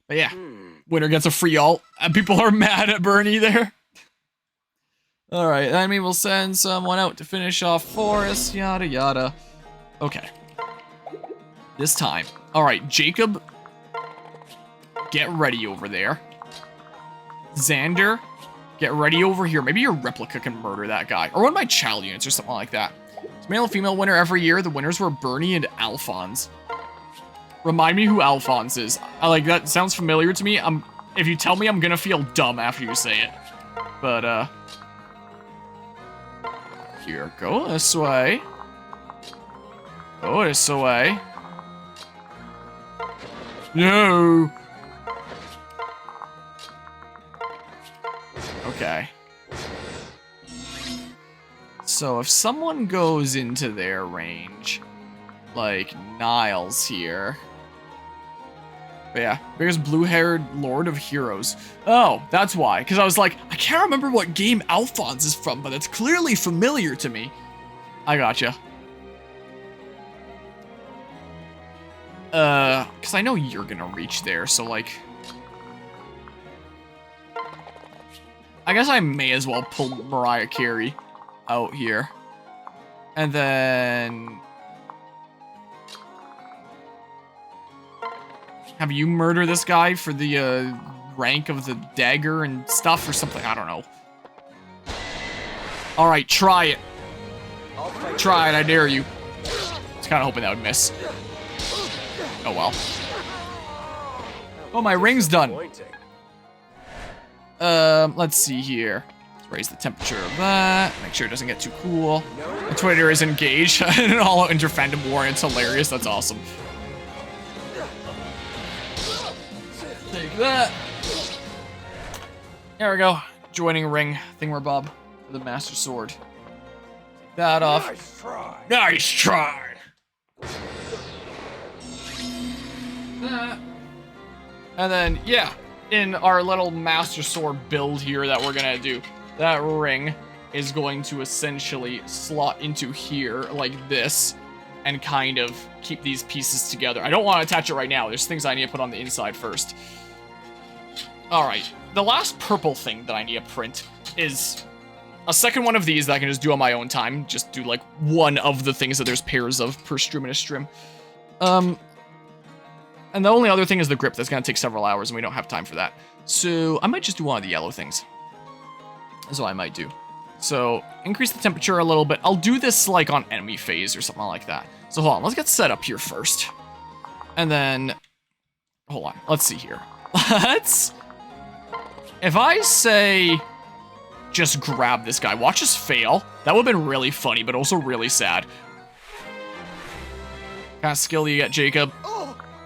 But yeah, winner gets a free ult, and people are mad at Bernie there. Alright, I mean, we'll send someone out to finish off Forrest, yada yada. Okay. This time. Alright, Jacob, get ready over there. Xander, get ready over here. Maybe your replica can murder that guy. Or one of my child units or something like that. It's male and female winner every year. The winners were Bernie and Alphonse. Remind me who Alphonse is. That sounds familiar to me. If you tell me, I'm gonna feel dumb after you say it. But, here, go this way. Go this way. No! Okay. So if someone goes into their range, like Niles here. But yeah, biggest blue-haired Lord of Heroes. Oh, that's why. Because I was like, I can't remember what game Alphonse is from, but it's clearly familiar to me. I gotcha. Because I know you're gonna reach there, so like... I guess I may as well pull Mariah Carey out here. And then... have you murder this guy for the, rank of the dagger and stuff or something? I don't know. Alright, try it. Try it, I dare you. I was kind of hoping that would miss. Oh well. Oh, my ring's done. Let's see here. Let's raise the temperature of that. Make sure it doesn't get too cool. The Twitter is engaged in an all-out inter-fandom war, and it's hilarious. That's awesome. Take that. There we go. Joining ring thingamabob for the Master Sword. Take that off. Nice try. Nice try. That. And then, yeah, in our little Master Sword build here that we're gonna do, that ring is going to essentially slot into here like this and kind of keep these pieces together. I don't want to attach it right now. There's things I need to put on the inside first. Alright, the last purple thing that I need to print is a second one of these that I can just do on my own time. Just do like one of the things that there's pairs of per stream and a stream. And the only other thing is the grip. That's going to take several hours and we don't have time for that. So I might just do one of the yellow things. That's what I might do. So increase the temperature a little bit. I'll do this like on enemy phase or something like that. So hold on, let's get set up here first. And then, hold on, let's see here. If I say, just grab this guy, watch us fail. That would have been really funny, but also really sad. What kind of skill do you get, Jacob?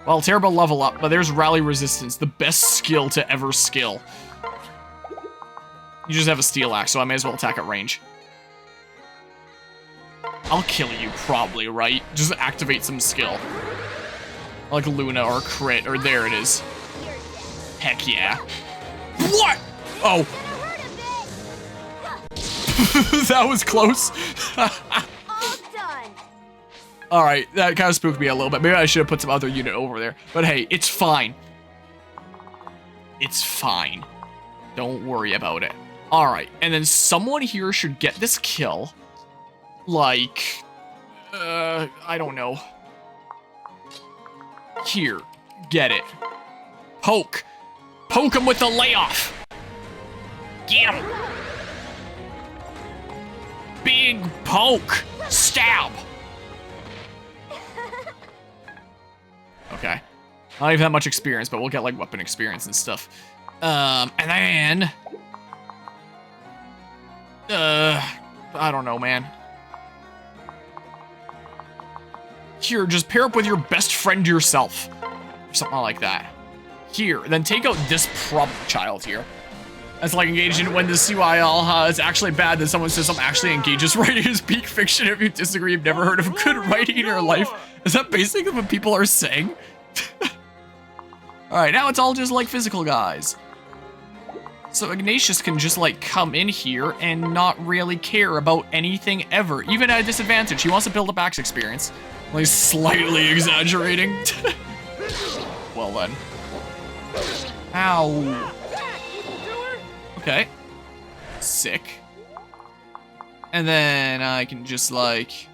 Well, terrible level up, but there's rally resistance, the best skill to ever skill. You just have a steel axe, so I may as well attack at range. I'll kill you, probably, right? Just activate some skill. Like Luna or crit, or there it is. Heck yeah. What? Oh. That was close. Alright, that kind of spooked me a little bit. Maybe I should have put some other unit over there. But hey, it's fine. It's fine. Don't worry about it. Alright, and then someone here should get this kill. Like, I don't know. Here, get it. Poke. Poke him with the layoff. Get him. Big poke. Stab. Okay. I don't even have much experience, but we'll get like weapon experience and stuff. And then... I don't know, man. Here, just pair up with your best friend yourself. Or something like that. Here, then take out this problem child here. That's like engaged in when the CYL is actually bad, then someone says something actually engages. Writing is peak fiction. If you disagree, you've never heard of good writing in your life. Is that basically what people are saying? Alright, now it's all just like physical guys. So Ignatius can just like come in here and not really care about anything ever, even at a disadvantage. He wants to build up axe experience. Like slightly exaggerating. Well then. Ow. Okay. Sick. And then I can just like...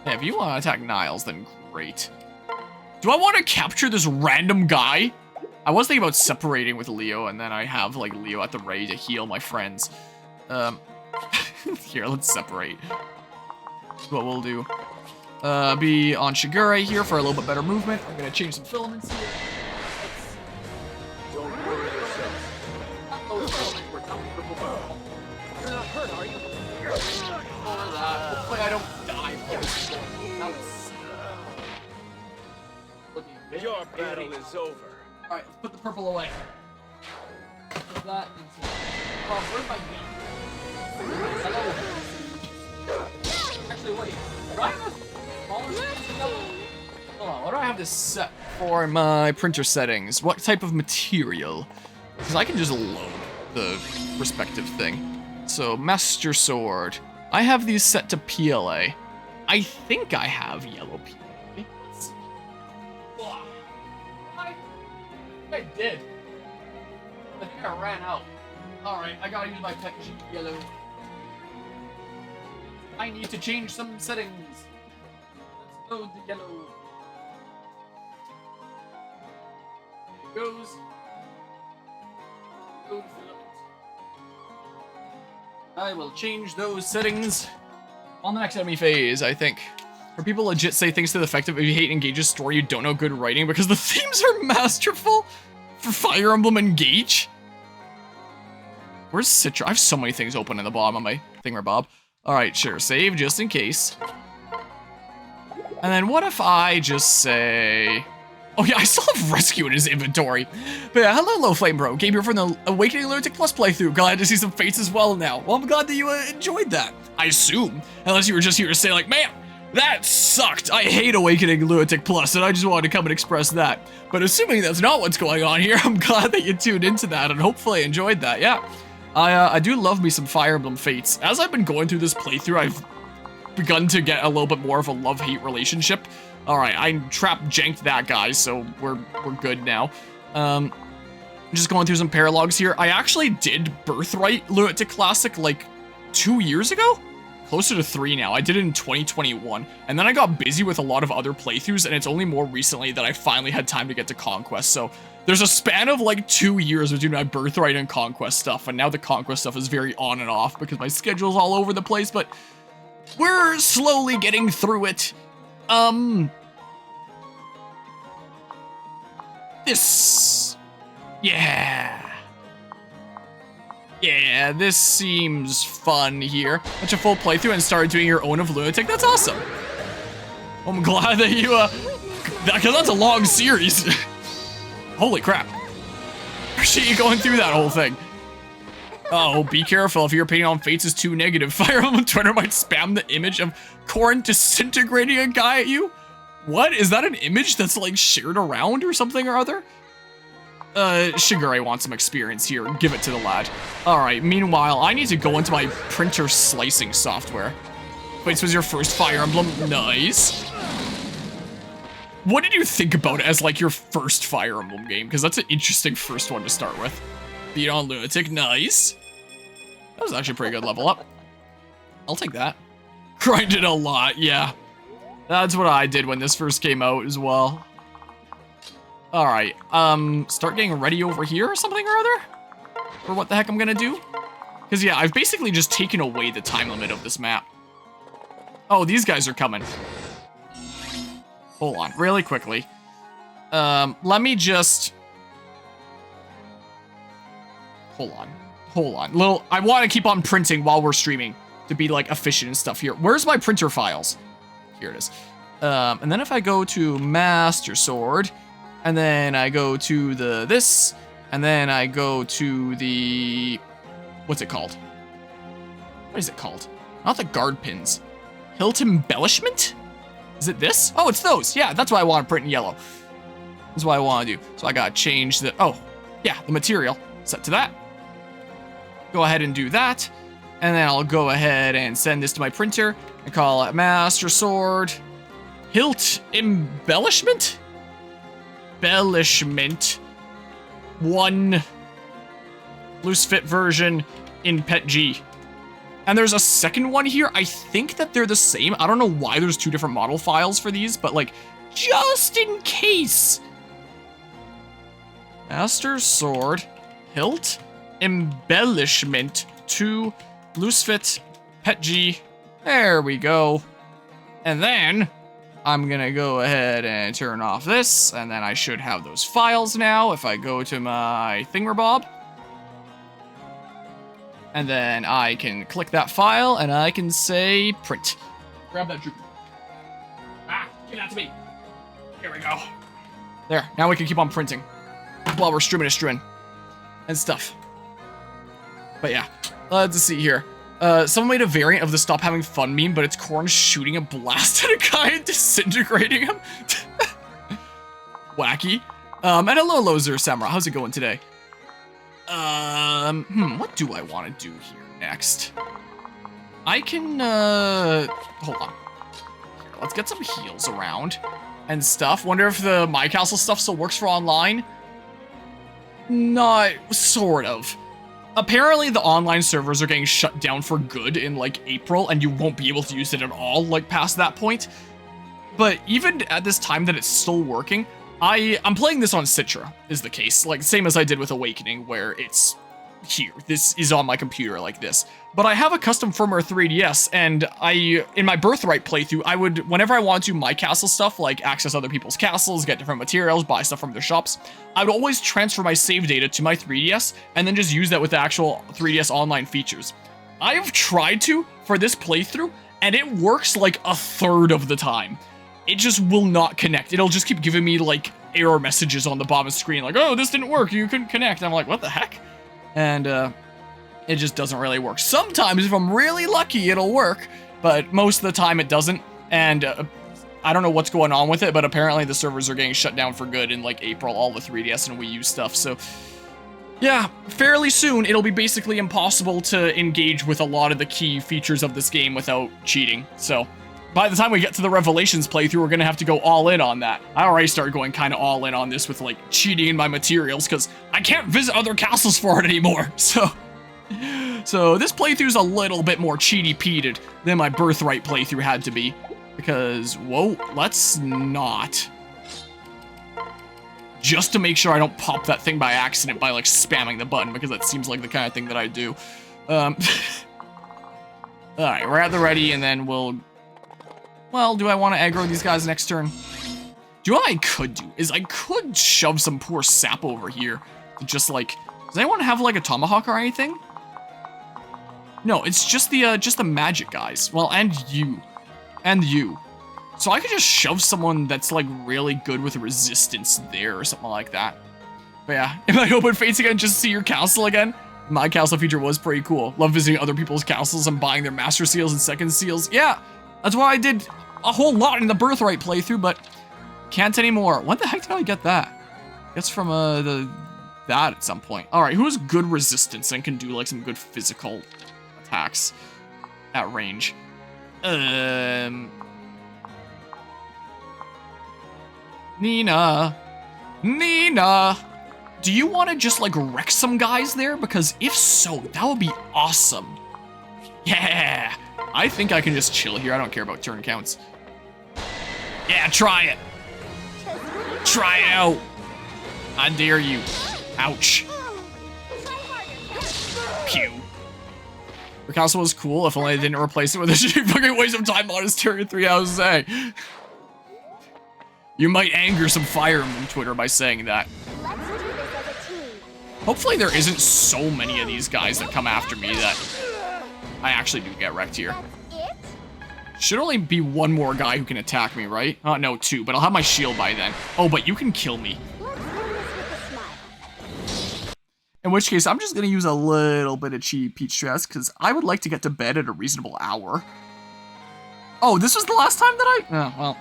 Yeah, if you want to attack Niles, then great. Do I want to capture this random guy? I was thinking about separating with Leo, and then I have like Leo at the ready to heal my friends. Here, let's separate. That's what we'll do. Be on Shigure here for a little bit better movement. I'm gonna change some filaments here. Don't worry yourself. You're not hurt, are you? Hopefully I don't die. Your battle is over. Alright, let's put the purple away. Put that into... Oh, where's my game? Hello. Actually, wait. Do I have a smaller space? Hold on, what do I have this set for my printer settings? What type of material? Because I can just load the respective thing. So, Master Sword. I have these set to PLA. I think I have yellow PLA. I did. I think I ran out. Alright, I gotta use my pet sheet yellow. I need to change some settings. Let's load the yellow. There it goes. Load filament. I will change those settings on the next enemy phase, I think. Where people legit say things to the effect of, if you hate Engage's story, you don't know good writing because the themes are masterful for Fire Emblem Engage. Where's Citra? I have so many things open in the bottom of my thingamabob. Alright, sure, save just in case. And then what if I just say... Oh yeah, I still have Rescue in his inventory. But yeah, hello, Flame Bro. Game here from the Awakening Lunatic Plus playthrough. Glad to see some fates as well now. Well, I'm glad that you enjoyed that. I assume. Unless you were just here to say like, man, that sucked. I hate Awakening Lunatic Plus, and I just wanted to come and express that. But assuming that's not what's going on here, I'm glad that you tuned into that and hopefully enjoyed that. Yeah, I do love me some Fire Emblem Fates. As I've been going through this playthrough, I've begun to get a little bit more of a love-hate relationship. All right, I janked that guy, so we're good now. Just going through some paralogs here. I actually did Birthright Lunatic Classic like 2 years ago. Closer to 3 now. I did it in 2021, and then I got busy with a lot of other playthroughs, and it's only more recently that I finally had time to get to Conquest. So there's a span of like 2 years between my Birthright and Conquest stuff, and now the Conquest stuff is very on and off because my schedule's all over the place, but we're slowly getting through it. This... Yeah, this seems fun here. Went a full playthrough and started doing your own of Lunatic. That's awesome. I'm glad that you, because that's a long series. Holy crap. Appreciate you going through that whole thing. Oh, be careful. If your opinion on Fates is too negative, Fire Emblem Twitter might spam the image of Corrin disintegrating a guy at you. What? Is that an image that's like shared around or something or other? Shigure wants some experience here. Give it to the lad. Alright, meanwhile, I need to go into my printer slicing software. Wait, this was your first Fire Emblem? Nice. What did you think about it as like your first Fire Emblem game? Because that's an interesting first one to start with. Beat on Lunatic, nice. That was actually a pretty good level up. I'll take that. Grinded a lot, yeah. That's what I did when this first came out as well. Alright, start getting ready over here or something or other? For what the heck I'm gonna do? Because yeah, I've basically just taken away the time limit of this map. Oh, these guys are coming. Hold on, really quickly. Let me just... Hold on. I want to keep on printing while we're streaming to be like efficient and stuff here. Where's my printer files? Here it is. And then if I go to Master Sword, and then I go to this, and then I go to the, what's it called? What is it called? Not the guard pins. Hilt embellishment? Is it this? Oh, it's those. Yeah, that's why I want to print in yellow. That's what I want to do. So I gotta change the, oh, yeah, the material. Set to that. Go ahead and do that. And then I'll go ahead and send this to my printer and call it Master Sword Hilt Embellishment? one loose fit version in Pet G. And there's a second one here. I think that they're the same. I don't know why there's 2 different model files for these, but like, just in case. Master Sword, Hilt, Embellishment, 2, Loose Fit, Pet G. There we go. And then I'm gonna go ahead and turn off this, and then I should have those files now if I go to my thingamabob. And then I can click that file, and I can say print. Grab that droop. Ah, give that to me. Here we go. There, now we can keep on printing while we're streaming and stuff. But yeah, let's see here. Someone made a variant of the stop having fun meme, but it's Corn shooting a blast at a guy and disintegrating him. Wacky. And hello, Lozer Samurai. How's it going today? What do I want to do here next? I can, hold on. Here, let's get some heals around and stuff. Wonder if the My Castle stuff still works for online? Not, sort of. Apparently, the online servers are getting shut down for good in, like, April, and you won't be able to use it at all, like, past that point. But even at this time that it's still working, I'm playing this on Citra, is the case. Like, same as I did with Awakening, where it's here. This is on my computer like this. But I have a custom firmware 3DS, and in my Birthright playthrough, I would, whenever I wanted to My Castle stuff, like access other people's castles, get different materials, buy stuff from their shops, I would always transfer my save data to my 3DS, and then just use that with the actual 3DS online features. I have tried to for this playthrough, and it works like a third of the time. It just will not connect. It'll just keep giving me, like, error messages on the bottom of the screen, like, oh, this didn't work, you couldn't connect. I'm like, what the heck? And, it just doesn't really work. Sometimes, if I'm really lucky, it'll work, but most of the time it doesn't, and, I don't know what's going on with it, but apparently the servers are getting shut down for good in, like, April, all the 3DS and Wii U stuff, so... yeah, fairly soon, it'll be basically impossible to engage with a lot of the key features of this game without cheating, so... by the time we get to the Revelations playthrough, we're gonna have to go all in on that. I already started going kind of all in on this with, like, cheating in my materials, because I can't visit other castles for it anymore, so this playthrough's a little bit more cheaty-peated than my Birthright playthrough had to be, because, whoa, let's not. Just to make sure I don't pop that thing by accident by, like, spamming the button, because that seems like the kind of thing that I do. Alright, we're at the ready, and then we'll... well, do I want to aggro these guys next turn? Do you know what I could do? Is I could shove some poor sap over here. To just like, does anyone have like a tomahawk or anything? No, it's just the magic guys. Well, and you. And you. So I could just shove someone that's like really good with resistance there or something like that. But yeah, if I open Fates again just to see your castle again, my castle feature was pretty cool. Love visiting other people's castles and buying their master seals and second seals. Yeah, that's why I did a whole lot in the Birthright playthrough, but can't anymore. When the heck did I get that? It's from that at some point. All right, who has good resistance and can do like some good physical attacks at range? Nina, do you want to just like wreck some guys there? Because if so, that would be awesome. Yeah, I think I can just chill here. I don't care about turn counts. Yeah, try it. Try it out. I dare you. Ouch. Pew. The castle was cool, if only they didn't replace it with a fucking waste of time on his turn 3 hours a day. You might anger some Fire Emblem Twitter by saying that. Hopefully there isn't so many of these guys that come after me that I actually do get wrecked here. Should only be one more guy who can attack me, right? No, 2, but I'll have my shield by then. Oh, but you can kill me. In which case, I'm just gonna use a little bit of cheap peach stress, because I would like to get to bed at a reasonable hour. Oh, this was the last time that I... oh, well...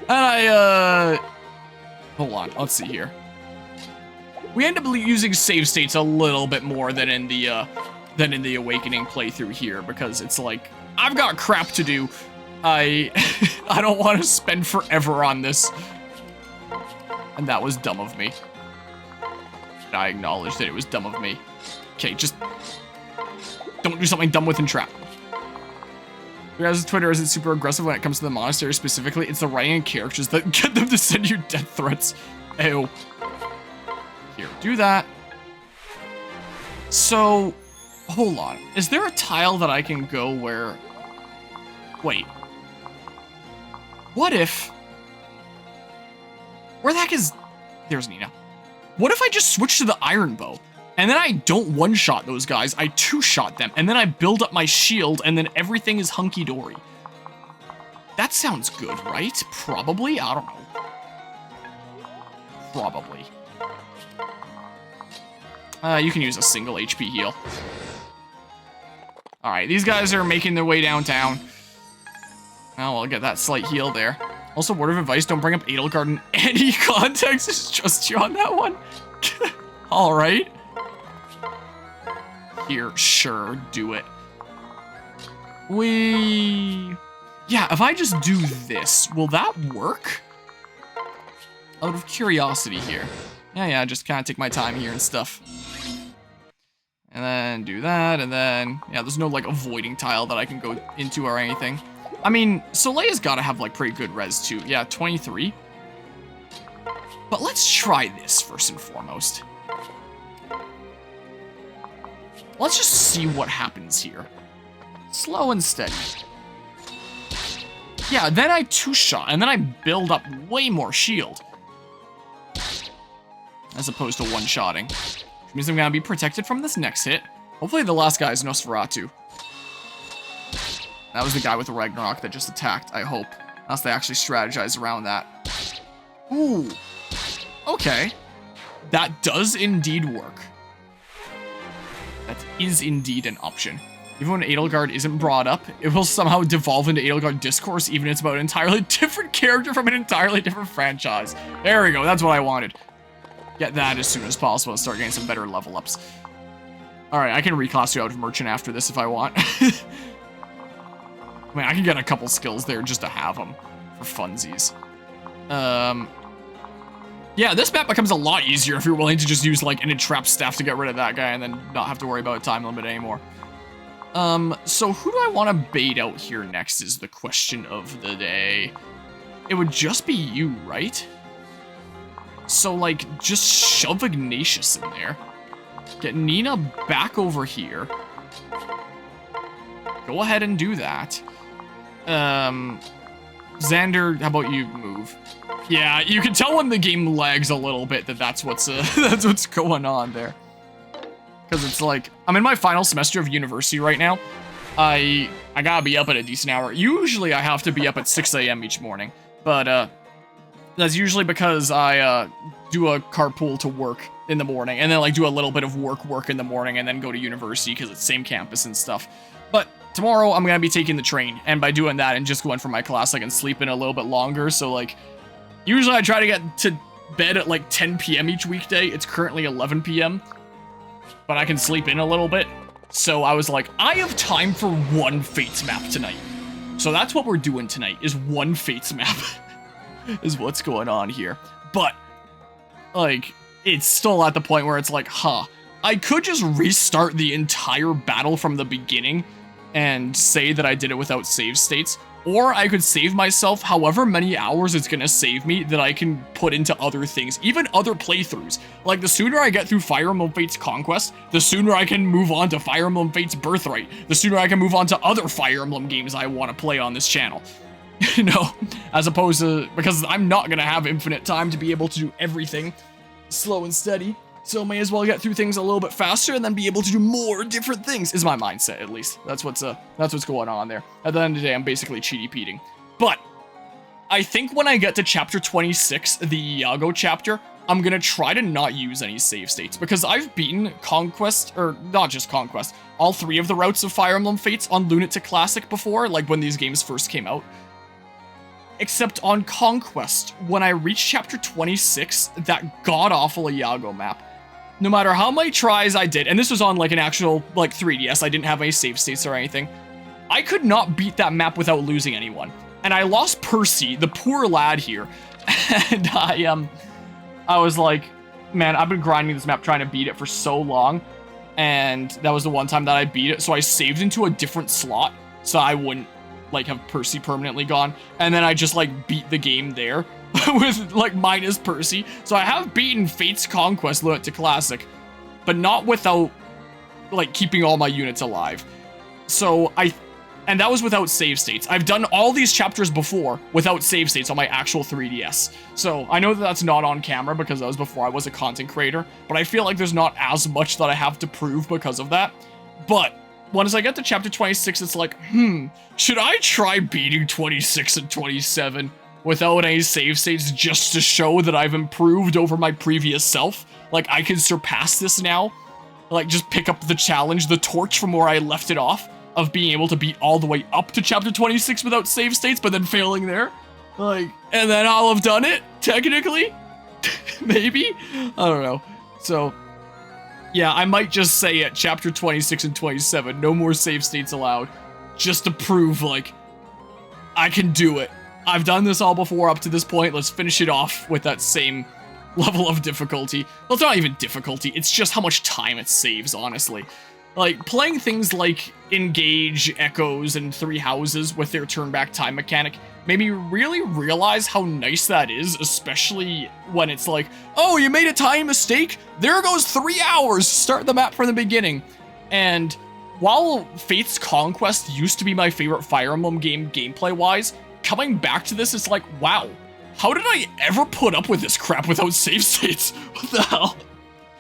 and hold on, let's see here. We end up using save states a little bit more than in the Awakening playthrough here, because it's like, I've got crap to do. I don't want to spend forever on this. And that was dumb of me. I acknowledge that it was dumb of me. Okay, just don't do something dumb with entrap. Your guys' Twitter isn't super aggressive when it comes to the monastery specifically. It's the writing and characters that get them to send you death threats. Ew. Here, do that. So, hold on. Is there a tile that I can go where... Wait. What if... Where the heck is... There's Nina. What if I just switch to the iron bow? And then I don't one-shot those guys, I two-shot them, and then I build up my shield, and then everything is hunky-dory. That sounds good, right? Probably? I don't know. Probably. You can use a single HP heal. Alright, these guys are making their way downtown. Oh, I'll get that slight heal there. Also, word of advice, don't bring up Edelgard in any context. It's just you on that one. Alright. Here, sure, do it. Yeah, if I just do this, will that work? Out of curiosity here. Yeah, just kind of take my time here and stuff. And then do that, and then... Yeah, there's no, like, avoiding tile that I can go into or anything. I mean, Soleil's gotta have, like, pretty good res, too. Yeah, 23. But let's try this first and foremost. Let's just see what happens here. Slow and steady. Yeah, then I two-shot, and then I build up way more shield. As opposed to one-shotting. Which means I'm gonna be protected from this next hit. Hopefully the last guy is Nosferatu. That was the guy with the Ragnarok that just attacked, I hope. Unless they actually strategize around that. Ooh. Okay. That does indeed work. That is indeed an option. Even when Edelgard isn't brought up, it will somehow devolve into Edelgard discourse, even if it's about an entirely different character from an entirely different franchise. There we go, that's what I wanted. Get that as soon as possible and start getting some better level ups. Alright, I can reclass you out of Merchant after this if I want. I mean, I can get a couple skills there just to have them for funsies. Yeah, this map becomes a lot easier if you're willing to just use, like, an entrap staff to get rid of that guy and then not have to worry about a time limit anymore. So who do I want to bait out here next is the question of the day. It would just be you, right? So, like, just shove Ignatius in there. Get Nina back over here. Go ahead and do that. Xander, how about you move? Yeah, you can tell when the game lags a little bit that that's what's going on there. Because it's like, I'm in my final semester of university right now. I gotta be up at a decent hour. Usually I have to be up at 6 a.m. each morning. But, that's usually because I, do a carpool to work in the morning. And then, like, do a little bit of work in the morning and then go to university because it's same campus and stuff. But tomorrow I'm gonna be taking the train. And by doing that and just going for my class, I can sleep in a little bit longer. So, like, usually I try to get to bed at, like, 10 p.m. each weekday. It's currently 11 p.m. But I can sleep in a little bit. So I was like, I have time for one Fates map tonight. So that's what we're doing tonight, is one Fates map. Is what's going on here. But, like, it's still at the point where it's like, I could just restart the entire battle from the beginning and say that I did it without save states. Or I could save myself however many hours it's gonna save me that I can put into other things, even other playthroughs. Like, the sooner I get through Fire Emblem Fates Conquest, the sooner I can move on to Fire Emblem Fates Birthright, the sooner I can move on to other Fire Emblem games I want to play on this channel. You know, as opposed to, because I'm not gonna have infinite time to be able to do everything slow and steady. So may as well get through things a little bit faster and then be able to do more different things, is my mindset, at least. That's what's going on there. At the end of the day, I'm basically cheaty-peating. But I think when I get to chapter 26, the Iago chapter, I'm gonna try to not use any save states, because I've beaten Conquest, or not just Conquest, all 3 of the routes of Fire Emblem Fates on Lunatic Classic before, like when these games first came out. Except on Conquest, when I reached chapter 26, that god-awful Iago map, no matter how many tries I did, and this was on, like, an actual, like, 3DS, I didn't have any save states or anything, I could not beat that map without losing anyone. And I lost Percy, the poor lad here, and I was like, man, I've been grinding this map trying to beat it for so long, and that was the one time that I beat it, so I saved into a different slot so I wouldn't like have Percy permanently gone, and then I just like beat the game there with like minus Percy. So I have beaten Fate's Conquest Lunatic Classic, but not without like keeping all my units alive. So and that was without save states. I've done all these chapters before without save states on my actual 3DS. So I know that that's not on camera because that was before I was a content creator, but I feel like there's not as much that I have to prove because of that. But once I get to chapter 26, it's like, should I try beating 26 and 27 without any save states just to show that I've improved over my previous self? Like, I can surpass this now? Like, just pick up the challenge, the torch from where I left it off, of being able to beat all the way up to chapter 26 without save states, but then failing there? Like, and then I'll have done it, technically? Maybe? I don't know. So, yeah, I might just say at chapter 26 and 27, no more save states allowed, just to prove, like, I can do it. I've done this all before up to this point, let's finish it off with that same level of difficulty. Well, it's not even difficulty, it's just how much time it saves, honestly. Like, playing things like Engage, Echoes, and Three Houses with their turn-back time mechanic made me really realize how nice that is, especially when it's like, oh, you made a time mistake? There goes 3 hours! Start the map from the beginning. And while Fate's Conquest used to be my favorite Fire Emblem game gameplay-wise, coming back to this, it's like, wow, how did I ever put up with this crap without save states? What the hell?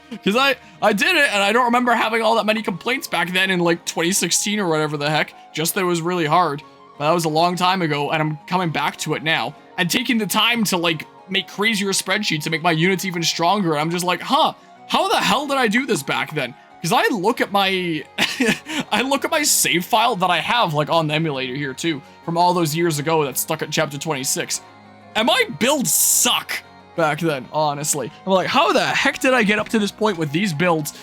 Because I did it, and I don't remember having all that many complaints back then in, like, 2016 or whatever the heck. Just that it was really hard. But that was a long time ago, and I'm coming back to it now. And taking the time to, like, make crazier spreadsheets and make my units even stronger. And I'm just like, huh, how the hell did I do this back then? Because I look at my... I look at my save file that I have, like, on the emulator here, too. From all those years ago that's stuck at chapter 26. And my builds suck back then, honestly. I'm like, how the heck did I get up to this point with these builds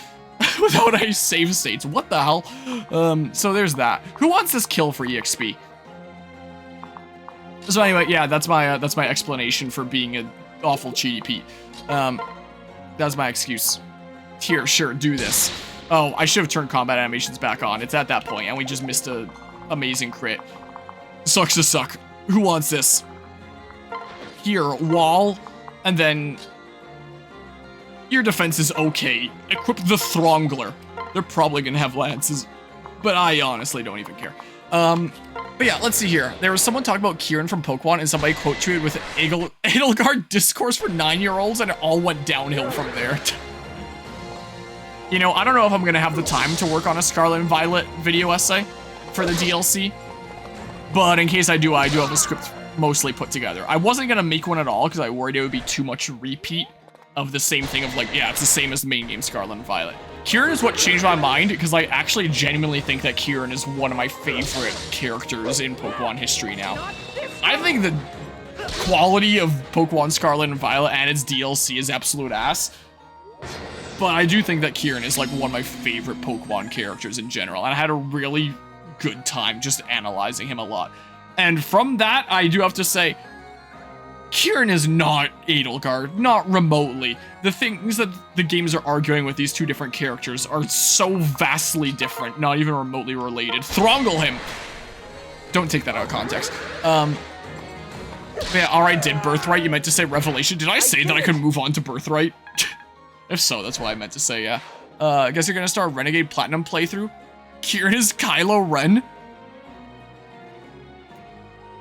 without any save states? What the hell? So there's that. Who wants this kill for EXP? So anyway, yeah, that's my explanation for being an awful cheaty Pete. That's my excuse. Here, sure, do this. Oh, I should have turned combat animations back on. It's at that point, and we just missed a amazing crit. Sucks to suck. Who wants this? Here, wall. And then, your defense is okay. Equip the Throngler. They're probably gonna have lances, but I honestly don't even care. But yeah, let's see here. There was someone talking about Kieran from Pokemon, and somebody quote tweeted with Edelgard discourse for 9-year-olds, and it all went downhill from there. You know, I don't know if I'm gonna have the time to work on a Scarlet and Violet video essay for the DLC, but in case I do have a script mostly put together. I wasn't gonna make one at all because I worried it would be too much repeat of the same thing of like, yeah, it's the same as the main game Scarlet and Violet. Kieran is what changed my mind because I actually genuinely think that Kieran is one of my favorite characters in Pokemon history now. I think the quality of Pokemon Scarlet and Violet and its DLC is absolute ass. But I do think that Kieran is like one of my favorite Pokemon characters in general, and I had a really good time just analyzing him a lot. And from that, I do have to say, Kieran is not Edelgard, not remotely. The things that the games are arguing with these two different characters are so vastly different, not even remotely related. Thronggle him! Don't take that out of context. Yeah, alright, did Birthright, you meant to say Revelation. Did I say that I could move on to Birthright? If so, that's what I meant to say, yeah. I guess you're gonna start a Renegade Platinum playthrough? Kieran is Kylo Ren?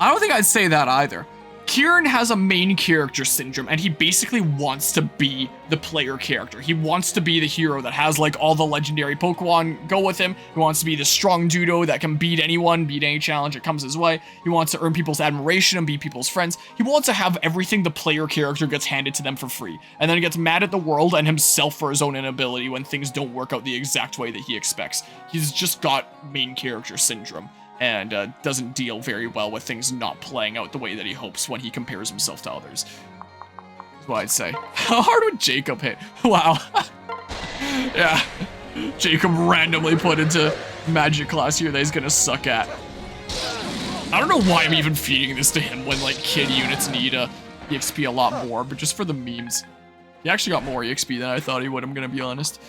I don't think I'd say that either. Kieran has a main character syndrome, and he basically wants to be the player character. He wants to be the hero that has, like, all the legendary Pokemon go with him. He wants to be the strong Dudo that can beat anyone, beat any challenge that comes his way. He wants to earn people's admiration and be people's friends. He wants to have everything the player character gets handed to them for free, and then he gets mad at the world and himself for his own inability when things don't work out the exact way that he expects. He's just got main character syndrome, and doesn't deal very well with things not playing out the way that he hopes when he compares himself to others. That's what I'd say. How hard would Jacob hit? Wow. Yeah. Jacob randomly put into magic class here that he's gonna suck at. I don't know why I'm even feeding this to him when, like, kid units need EXP a lot more, but just for the memes. He actually got more EXP than I thought he would, I'm gonna be honest.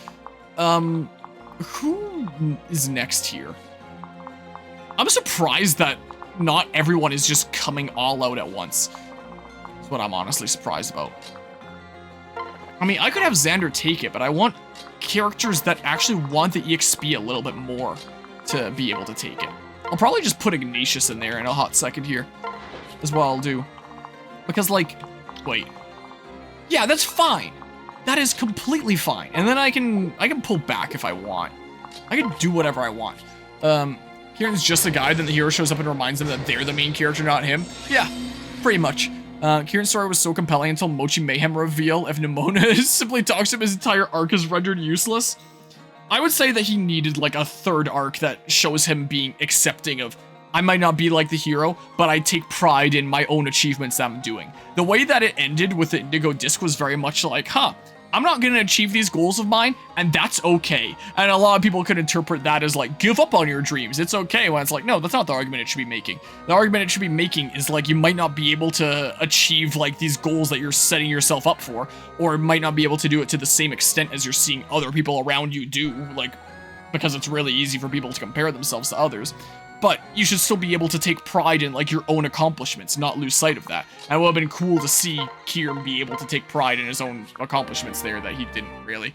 Who is next here? I'm surprised that not everyone is just coming all out at once. That's what I'm honestly surprised about. I mean, I could have Xander take it, but I want characters that actually want the EXP a little bit more to be able to take it. I'll probably just put Ignatius in there in a hot second here. Is what I'll do. Because, like, wait. Yeah, that's fine. That is completely fine. And then I can pull back if I want. I can do whatever I want. Kieran's just a guy, then the hero shows up and reminds them that they're the main character, not him. Yeah, pretty much. Kieran's story was so compelling until Mochi Mayhem reveal. If Nimona simply talks to him, his entire arc is rendered useless. I would say that he needed like a third arc that shows him being accepting of, I might not be like the hero, but I take pride in my own achievements that I'm doing. The way that it ended with the Indigo Disc was very much like, I'm not going to achieve these goals of mine, and that's okay. And a lot of people could interpret that as like, give up on your dreams. It's okay. When it's like, no, that's not the argument it should be making. The argument it should be making is like, you might not be able to achieve like these goals that you're setting yourself up for, or might not be able to do it to the same extent as you're seeing other people around you do, like, because it's really easy for people to compare themselves to others. But you should still be able to take pride in like your own accomplishments, not lose sight of that. And it would have been cool to see Kieran be able to take pride in his own accomplishments there that he didn't really.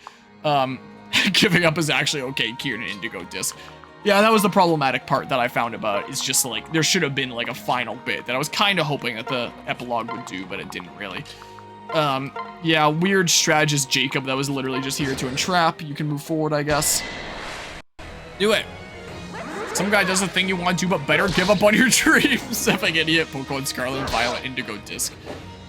Giving up is actually okay, Kieran and Indigo Disc. Yeah, that was the problematic part that I found about it. It's just like, there should have been like a final bit that I was kind of hoping that the epilogue would do, but it didn't really. Yeah, weird strategist Jacob that was literally just here to entrap. You can move forward, I guess. Do it. Some guy does the thing you want to do, but better give up on your dreams. Epic idiot, Pokemon Scarlet and Violet, Indigo Disc.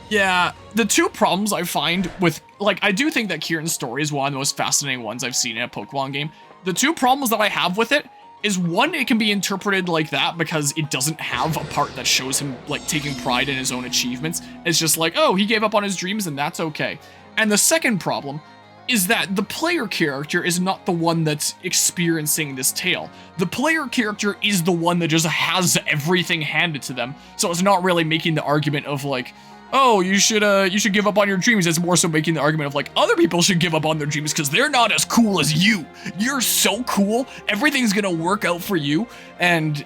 Yeah, the two problems I find with, like, I do think that Kieran's story is one of the most fascinating ones I've seen in a Pokemon game. The two problems that I have with it is, one, it can be interpreted like that because it doesn't have a part that shows him, like, taking pride in his own achievements. It's just like, oh, he gave up on his dreams and that's okay. And the second problem is that the player character is not the one that's experiencing this tale. The player character is the one that just has everything handed to them, so it's not really making the argument of like, oh, you should give up on your dreams. It's more so making the argument of like, other people should give up on their dreams because they're not as cool as you. You're so cool, everything's gonna work out for you, and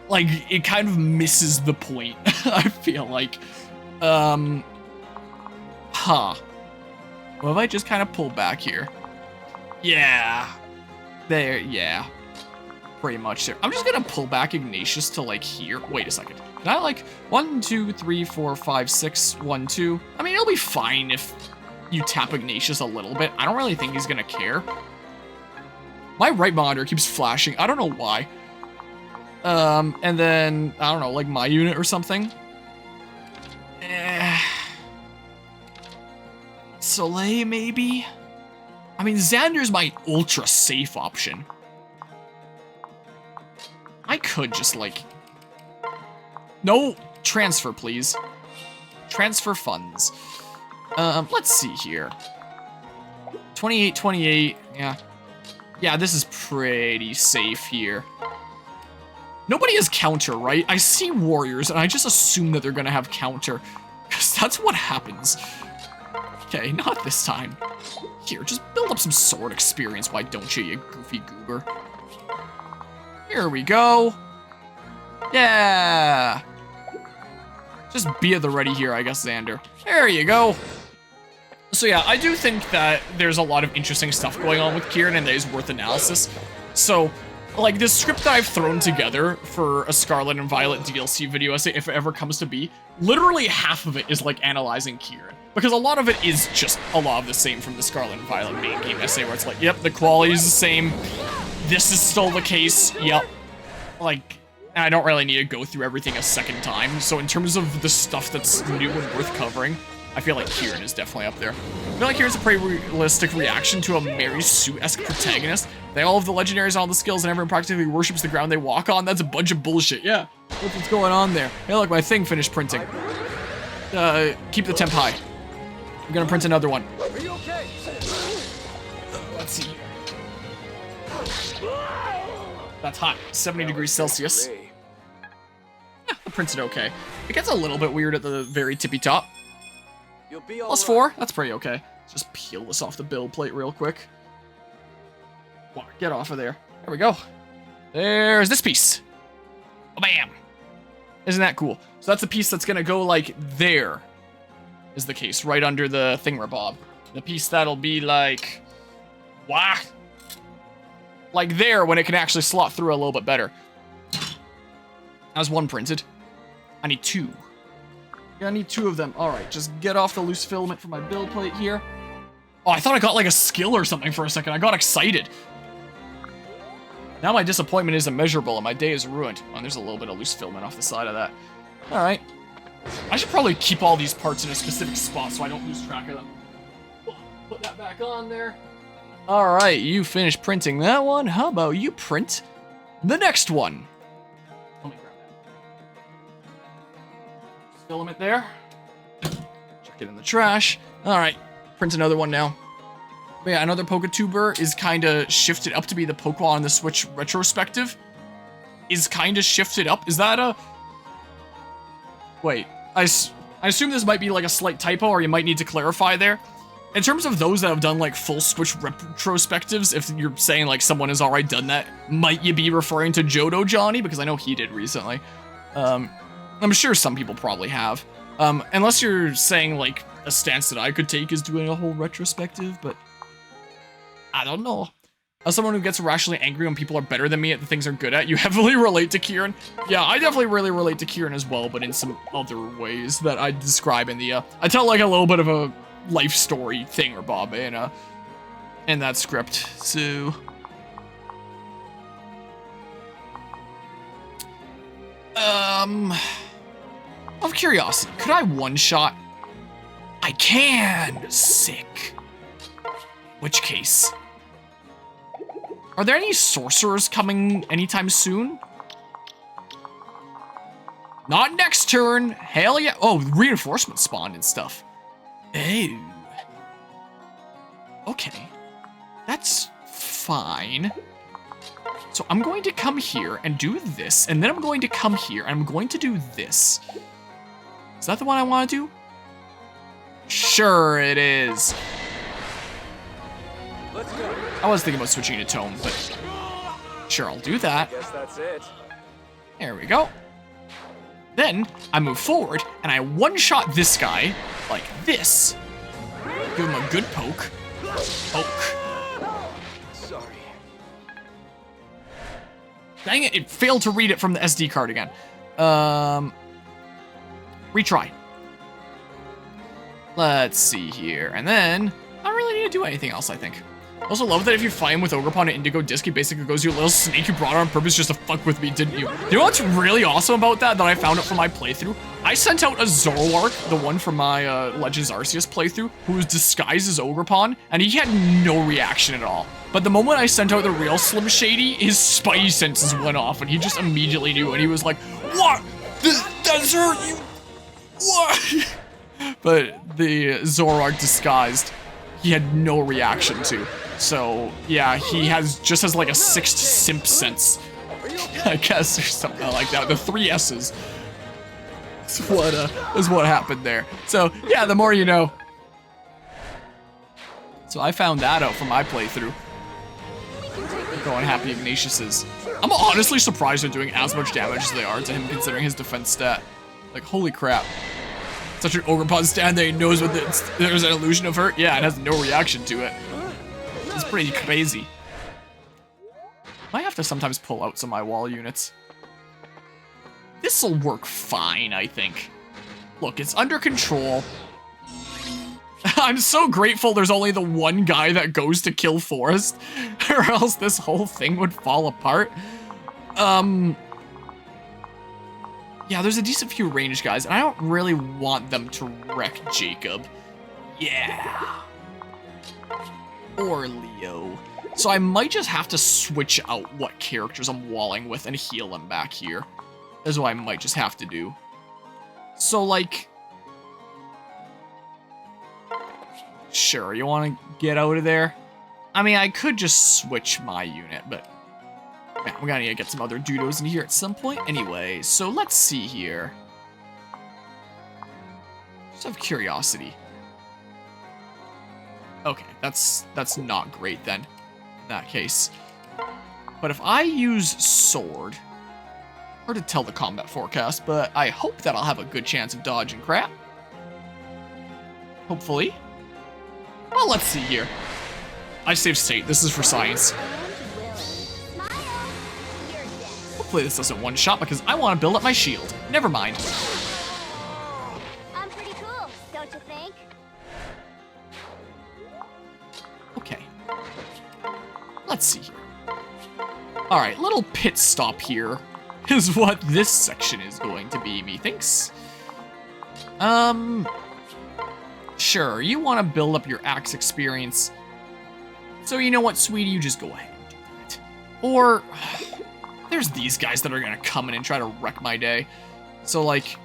like, it kind of misses the point, I feel like. Well, if I just kind of pull back here. Yeah. There, yeah. Pretty much there. I'm just gonna pull back Ignatius to like here. Wait a second. Can I like 1, 2, 3, 4, 5, 6, 1, 2? I mean, it'll be fine if you tap Ignatius a little bit. I don't really think he's gonna care. My right monitor keeps flashing. I don't know why. And then, I don't know, like my unit or something. Soleil, maybe? I mean, Xander's my ultra safe option. I could just, like... No, transfer, please. Transfer funds. Let's see here. 28, 28, yeah. Yeah, this is pretty safe here. Nobody has counter, right? I see warriors, and I just assume that they're gonna have counter. Because that's what happens. Okay, not this time. Here, just build up some sword experience, why don't you, you goofy goober? Here we go. Yeah! Just be at the ready here, I guess, Xander. There you go. So yeah, I do think that there's a lot of interesting stuff going on with Kieran and that is worth analysis. So, like, this script that I've thrown together for a Scarlet and Violet DLC video essay, if it ever comes to be, literally half of it is, like, analyzing Kieran. Because a lot of it is just a lot of the same from the Scarlet and Violet main game essay, where it's like, yep, the quality is the same, this is still the case, yep. Like, and I don't really need to go through everything a second time, so in terms of the stuff that's new and worth covering, I feel like Kieran is definitely up there. I feel like Kieran's a pretty realistic reaction to a Mary Sue-esque protagonist. They all have the legendaries and all the skills, and everyone practically worships the ground they walk on. That's a bunch of bullshit, yeah. Look what's going on there. Hey, look, my thing finished printing. Keep the temp high. I'm gonna print another one. Are you okay? Let's see. That's hot. 70 degrees Celsius. Yeah, I printed okay. It gets a little bit weird at the very tippy top. You'll be all +4, right. that's pretty okay. Let's just peel this off the build plate real quick. Get off of there. There we go. There's this piece. Oh, bam. Isn't that cool? So that's a piece that's gonna go like there, is the case, right under the thingamabob. The piece that'll be like, wah, like there when it can actually slot through a little bit better. That's one printed. I need 2. Yeah, I need 2 of them. All right, just get off the loose filament from my build plate here. Oh, I thought I got like a skill or something for a second. I got excited. Now my disappointment is immeasurable and my day is ruined. Oh, and there's a little bit of loose filament off the side of that. All right. I should probably keep all these parts in a specific spot so I don't lose track of them. Put that back on there. All right, you finished printing that one. How about you print the next one? Let me grab that. Filament there. Check it in the trash. All right, print another one now. But yeah, another Poketuber is kind of shifted up to be the Pokemon on the Switch retrospective. Is kind of shifted up. Is that a... Wait, I assume this might be like a slight typo, or you might need to clarify there. In terms of those that have done like full Switch retrospectives, if you're saying like someone has already done that, might you be referring to Johto Johnny? Because I know he did recently. I'm sure some people probably have. Unless you're saying like a stance that I could take is doing a whole retrospective, but... I don't know. As someone who gets rationally angry when people are better than me at the things they're good at, you heavily relate to Kieran. Yeah, I definitely really relate to Kieran as well, but in some other ways that I describe in the, I tell like a little bit of a life story thing or Bob in that script, so... Of curiosity, could I one-shot? I can! Sick. Which case? Are there any sorcerers coming anytime soon? Not next turn. Hell yeah. Oh, reinforcement spawned and stuff. Oh. Okay. That's fine. So I'm going to come here and do this, and then I'm going to come here and I'm going to do this. Is that the one I want to do? Sure it is. Let's go. I was thinking about switching to tone, but sure, I'll do that. Guess that's it. There we go. Then I move forward and I one-shot this guy like this. Give him a good poke. Poke. Sorry. Dang it, it failed to read it from the SD card again. Retry. Let's see here. And then I don't really need to do anything else, I think. I also love that if you fight him with Ogerpon and Indigo Disc, he basically goes, you little snake, you brought it on purpose just to fuck with me, didn't you? You know what's really awesome about that I found out from my playthrough? I sent out a Zoroark, the one from my Legends Arceus playthrough, who was disguised as Ogerpon, and he had no reaction at all. But the moment I sent out the real Slim Shady, his spidey senses went off, and he just immediately knew, and he was like, what? That's her, you... What? But the Zoroark disguised, he had no reaction to. So, yeah, he has like a sixth simp sense, I guess, or something like that. The 3 S's is what happened there. So, yeah, the more you know. So I found that out from my playthrough. Going Happy Ignatius's. I'm honestly surprised they're doing as much damage as they are to him, considering his defense stat. Like, holy crap. Such an Ogerpon stand that he knows what there's an illusion of hurt. Yeah, it has no reaction to it. It's pretty crazy. Might have to sometimes pull out some of my wall units. This'll work fine, I think. Look, it's under control. I'm so grateful there's only the one guy that goes to kill Forrest, or else this whole thing would fall apart. Yeah, there's a decent few ranged guys, and I don't really want them to wreck Jacob. Yeah. Or Leo. So I might just have to switch out what characters I'm walling with and heal them back here. That's what I might just have to do. So, like... Sure, you want to get out of there? I mean, I could just switch my unit, but... Yeah, we're gonna need to get some other dudos in here at some point. Anyway, so let's see here. Just out of curiosity. Okay, that's not great then, in that case. But if I use sword, hard to tell the combat forecast, but I hope that I'll have a good chance of dodging crap. Hopefully. Well, let's see here. I saved state. This is for science. Hopefully this doesn't one-shot because I want to build up my shield. Never mind. I'm pretty cool, don't you think? Okay. Let's see here. Alright, little pit stop here is what this section is going to be, methinks. Sure, you want to build up your axe experience. So you know what, sweetie, you just go ahead and do that. Or, there's these guys that are going to come in and try to wreck my day. So, like...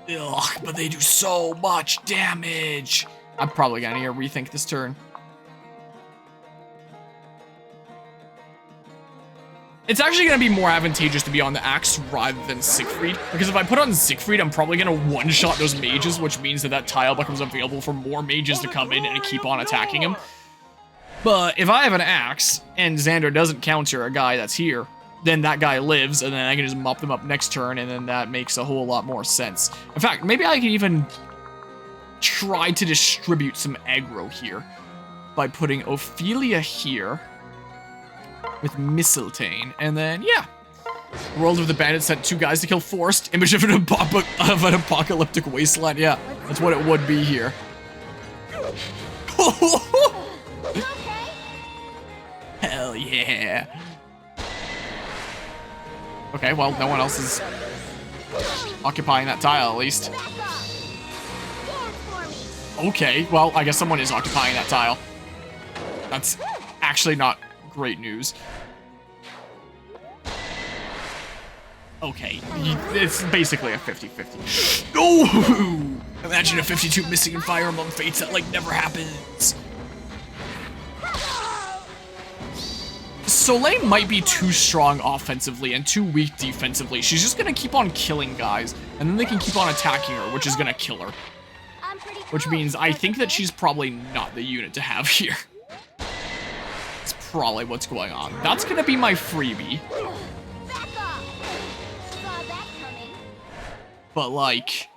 Ugh, but they do so much damage. I'm probably going to rethink this turn. It's actually going to be more advantageous to be on the axe rather than Siegfried, because if I put on Siegfried, I'm probably going to one-shot those mages, which means that that tile becomes available for more mages to come in and keep on attacking him. But if I have an axe, and Xander doesn't counter a guy that's here, then that guy lives, and then I can just mop them up next turn, and then that makes a whole lot more sense. In fact, maybe I can even try to distribute some aggro here by putting Ophelia here with Mistletoe, and then, yeah. World of the Bandit sent 2 guys to kill Forrest. Image of an apocalyptic wasteland. Yeah, that's what it would be here. Hell yeah. Okay, well, no one else is occupying that tile, at least. Okay, well, I guess someone is occupying that tile. That's actually not great news. Okay, it's basically a 50-50. Oh! Imagine a 52 missing in Fire Among Fates. That, like, never happens. Soleil might be too strong offensively and too weak defensively. She's just gonna keep on killing guys, and then they can keep on attacking her, which is gonna kill her. Which means I think that she's probably not the unit to have here. That's probably what's going on. That's gonna be my freebie. But, like...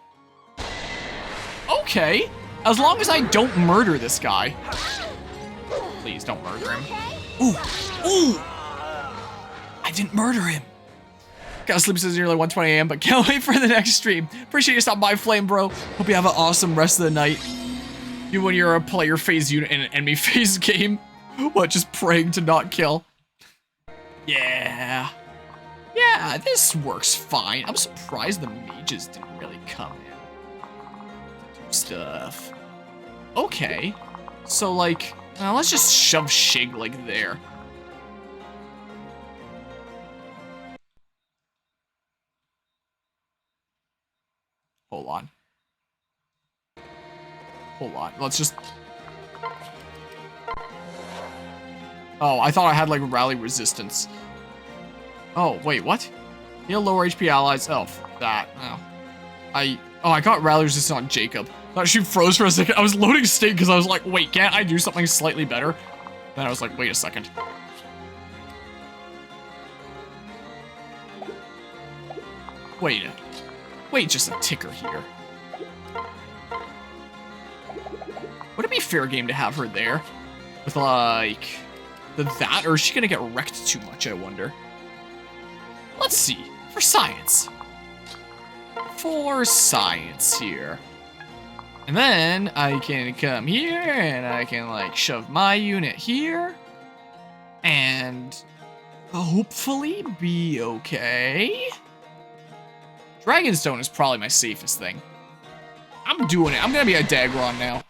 Okay. As long as I don't murder this guy. Please, don't murder him. Ooh! Ooh! I didn't murder him. Gotta sleep since nearly 1:20 a.m., but can't wait for the next stream. Appreciate you stopping by, Flame Bro. Hope you have an awesome rest of the night. You when you're a player phase unit in an enemy phase game. What, just praying to not kill? Yeah. Yeah, this works fine. I'm surprised the mages didn't really come in to do stuff. Okay. So, like, let's just shove Shig, like, there. Hold on. Hold on. Let's just... Oh, I thought I had, like, rally resistance. Oh, wait, what? Heal lower HP allies. Oh, that. Oh. I got rally resistance on Jacob. Thought she froze for a second. I was loading state because I was like, wait, can't I do something slightly better? Then I was like, wait a second. Wait just a ticker here. Would it be fair game to have her there? With, like, that? Or is she gonna get wrecked too much, I wonder? Let's see. For science. For science here. And then I can come here and I can, like, shove my unit here. And hopefully be okay. Dragonstone is probably my safest thing. I'm doing it. I'm gonna be a Dagron now.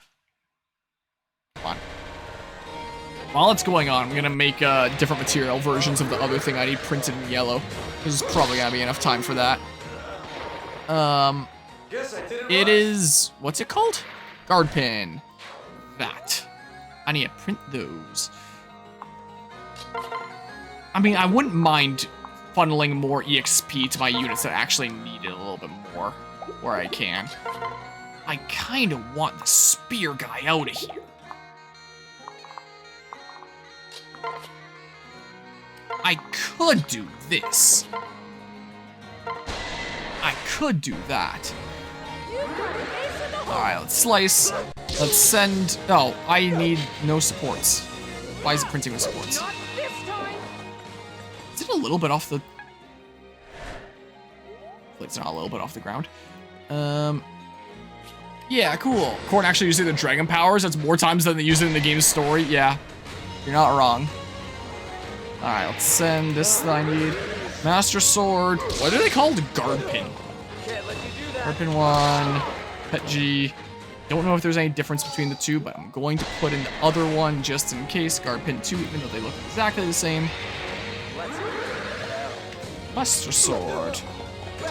Come on. While it's going on, I'm gonna make different material versions of the other thing I need printed in yellow. There's probably gonna be enough time for that. It is... What's it called? Guard pin. That. I need to print those. I mean, I wouldn't mind funneling more EXP to my units that actually need it a little bit more, where I can. I kind of want the spear guy out of here. I could do this. I could do that. Alright, let's slice. Let's send... Oh, I need no supports. Why is it printing with supports? Is it a little bit off the... It's not a little bit off the ground. Yeah, cool. Corn actually using the dragon powers. That's more times than they use it in the game's story. Yeah, you're not wrong. Alright, let's send this that I need. Master Sword. What are they called? Guard Pin. Guard Pin 1. Pet G. Don't know if there's any difference between the two, but I'm going to put in the other one just in case. Guard Pin 2, even though they look exactly the same. Master Sword.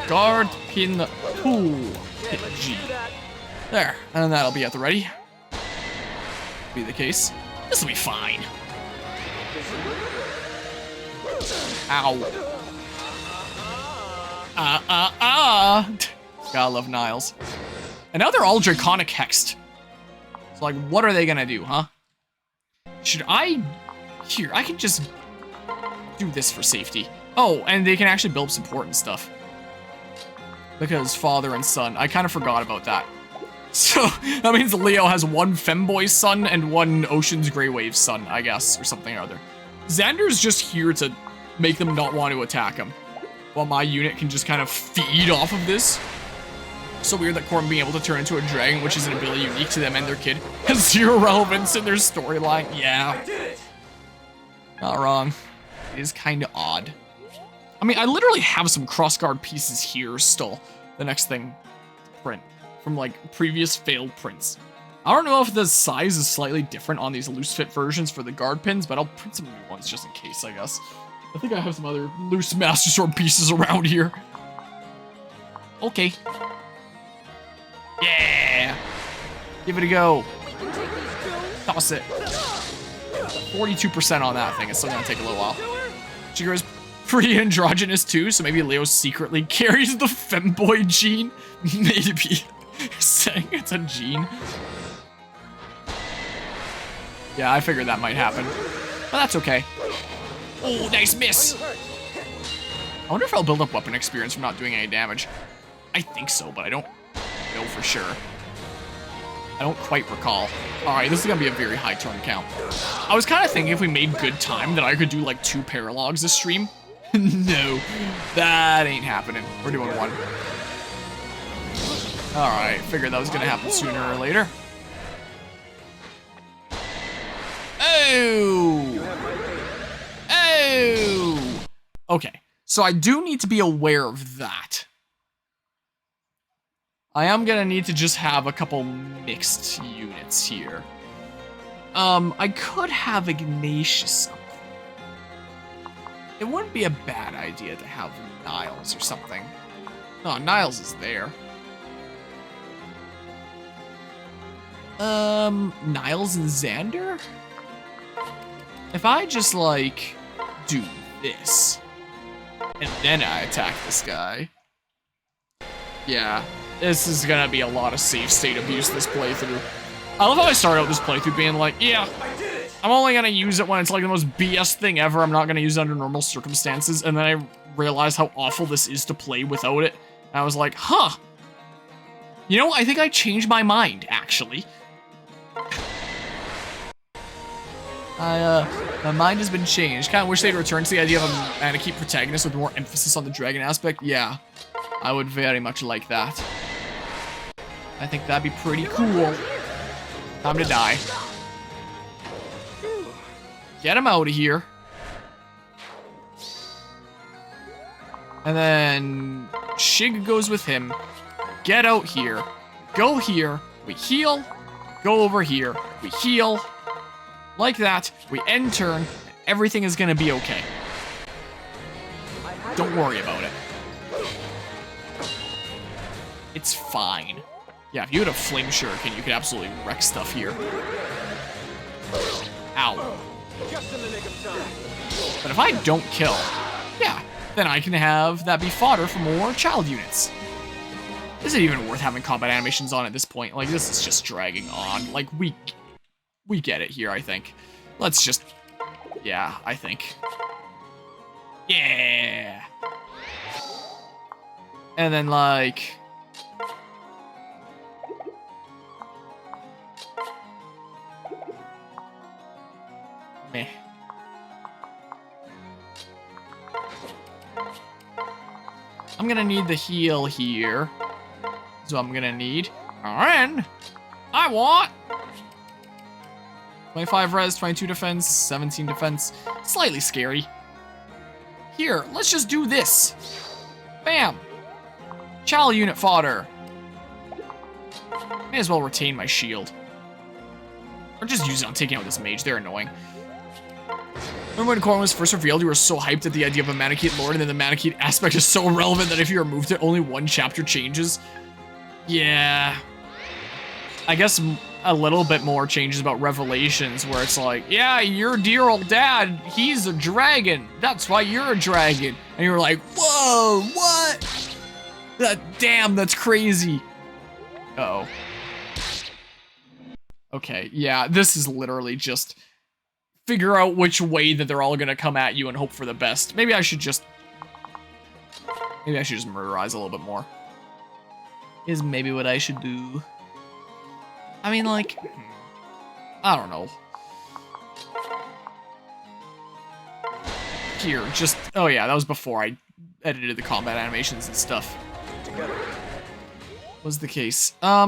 Guard Pin 2. Pet G. There, and that'll be at the ready. Be the case. This will be fine. Ow. Gotta love Niles. And now they're all Draconic Hexed. So, like, what are they gonna do, huh? Should I... Here, I can just do this for safety. Oh, and they can actually build support and stuff. Because father and son. I kind of forgot about that. So, that means Leo has one femboy son and one Ocean's Grey Wave son, I guess, or something or other. Xander's just here to make them not want to attack him. While my unit can just kind of feed off of this. So weird that Corn being able to turn into a dragon, which is an ability unique to them and their kid, has zero relevance in their storyline. Yeah. Not wrong. It is kind of odd. I mean, I literally have some crossguard pieces here still. The next thing to print. From, like, previous failed prints. I don't know if the size is slightly different on these loose fit versions for the guard pins, but I'll print some new ones just in case, I guess. I think I have some other loose Master Sword pieces around here. Okay. Yeah! Give it a go. Toss it. 42% on that thing. It's still gonna take a little while. Chigura's pretty androgynous too, so maybe Leo secretly carries the femboy gene. Maybe. Saying it's a gene. Yeah, I figured that might happen. But that's okay. Oh, nice miss! I wonder if I'll build up weapon experience from not doing any damage. I think so, but I don't know for sure. I don't quite recall. Alright, this is gonna be a very high turn count. I was kind of thinking if we made good time that I could do like 2 paralogs this stream. No, that ain't happening. We're doing 1. Alright, figured that was gonna happen sooner or later. Oh! Oh! Okay, so I do need to be aware of that. I am gonna need to just have a couple mixed units here. I could have Ignatius up. It wouldn't be a bad idea to have Niles or something. Oh, Niles is there. Niles and Xander? If I just, like, do this, and then I attack this guy. Yeah, this is gonna be a lot of safe state abuse this playthrough. I love how I start out this playthrough being like, yeah, I'm only gonna use it when it's like the most BS thing ever. I'm not gonna use it under normal circumstances. And then I realized how awful this is to play without it. And I was like, huh. You know, I think I changed my mind, actually. My mind has been changed. Kind of wish they'd return to the idea of a mana-keep protagonist with more emphasis on the dragon aspect. Yeah, I would very much like that. I think that'd be pretty cool. Time to die. Get him out of here. And then Shig goes with him. Get out here. Go here. We heal. Go over here. We heal. Like that. We end turn. Everything is gonna be okay. Don't worry about it. It's fine. Yeah, if you had a flame shuriken, you could absolutely wreck stuff here. Ow. But if I don't kill, yeah, then I can have that be fodder for more child units. Is it even worth having combat animations on at this point? Like, this is just dragging on. Like, we get it here, I think. Let's just... Yeah, I think. Yeah! And then, like... Meh. I'm gonna need the heal here. So I'm gonna need. And I want 25 res, 22 defense, 17 defense. Slightly scary. Here, let's just do this. Bam! Chow unit fodder. May as well retain my shield. Or just use it on taking out this mage, they're annoying. Remember when Corn was first revealed, you were so hyped at the idea of a Manakete Lord, and then the Manakete aspect is so irrelevant that if you removed it, only one chapter changes? Yeah. I guess a little bit more changes about Revelations, where it's like, yeah, your dear old dad, he's a dragon. That's why you're a dragon. And you're like, whoa, what? Damn, that's crazy. Uh-oh. Okay, yeah, this is literally just... figure out which way that they're all gonna come at you and hope for the best. Maybe I should just murderize a little bit more. Is maybe what I should do. I mean, like, I don't know. Here, just, oh yeah, that was before I edited the combat animations and stuff. Was the case. I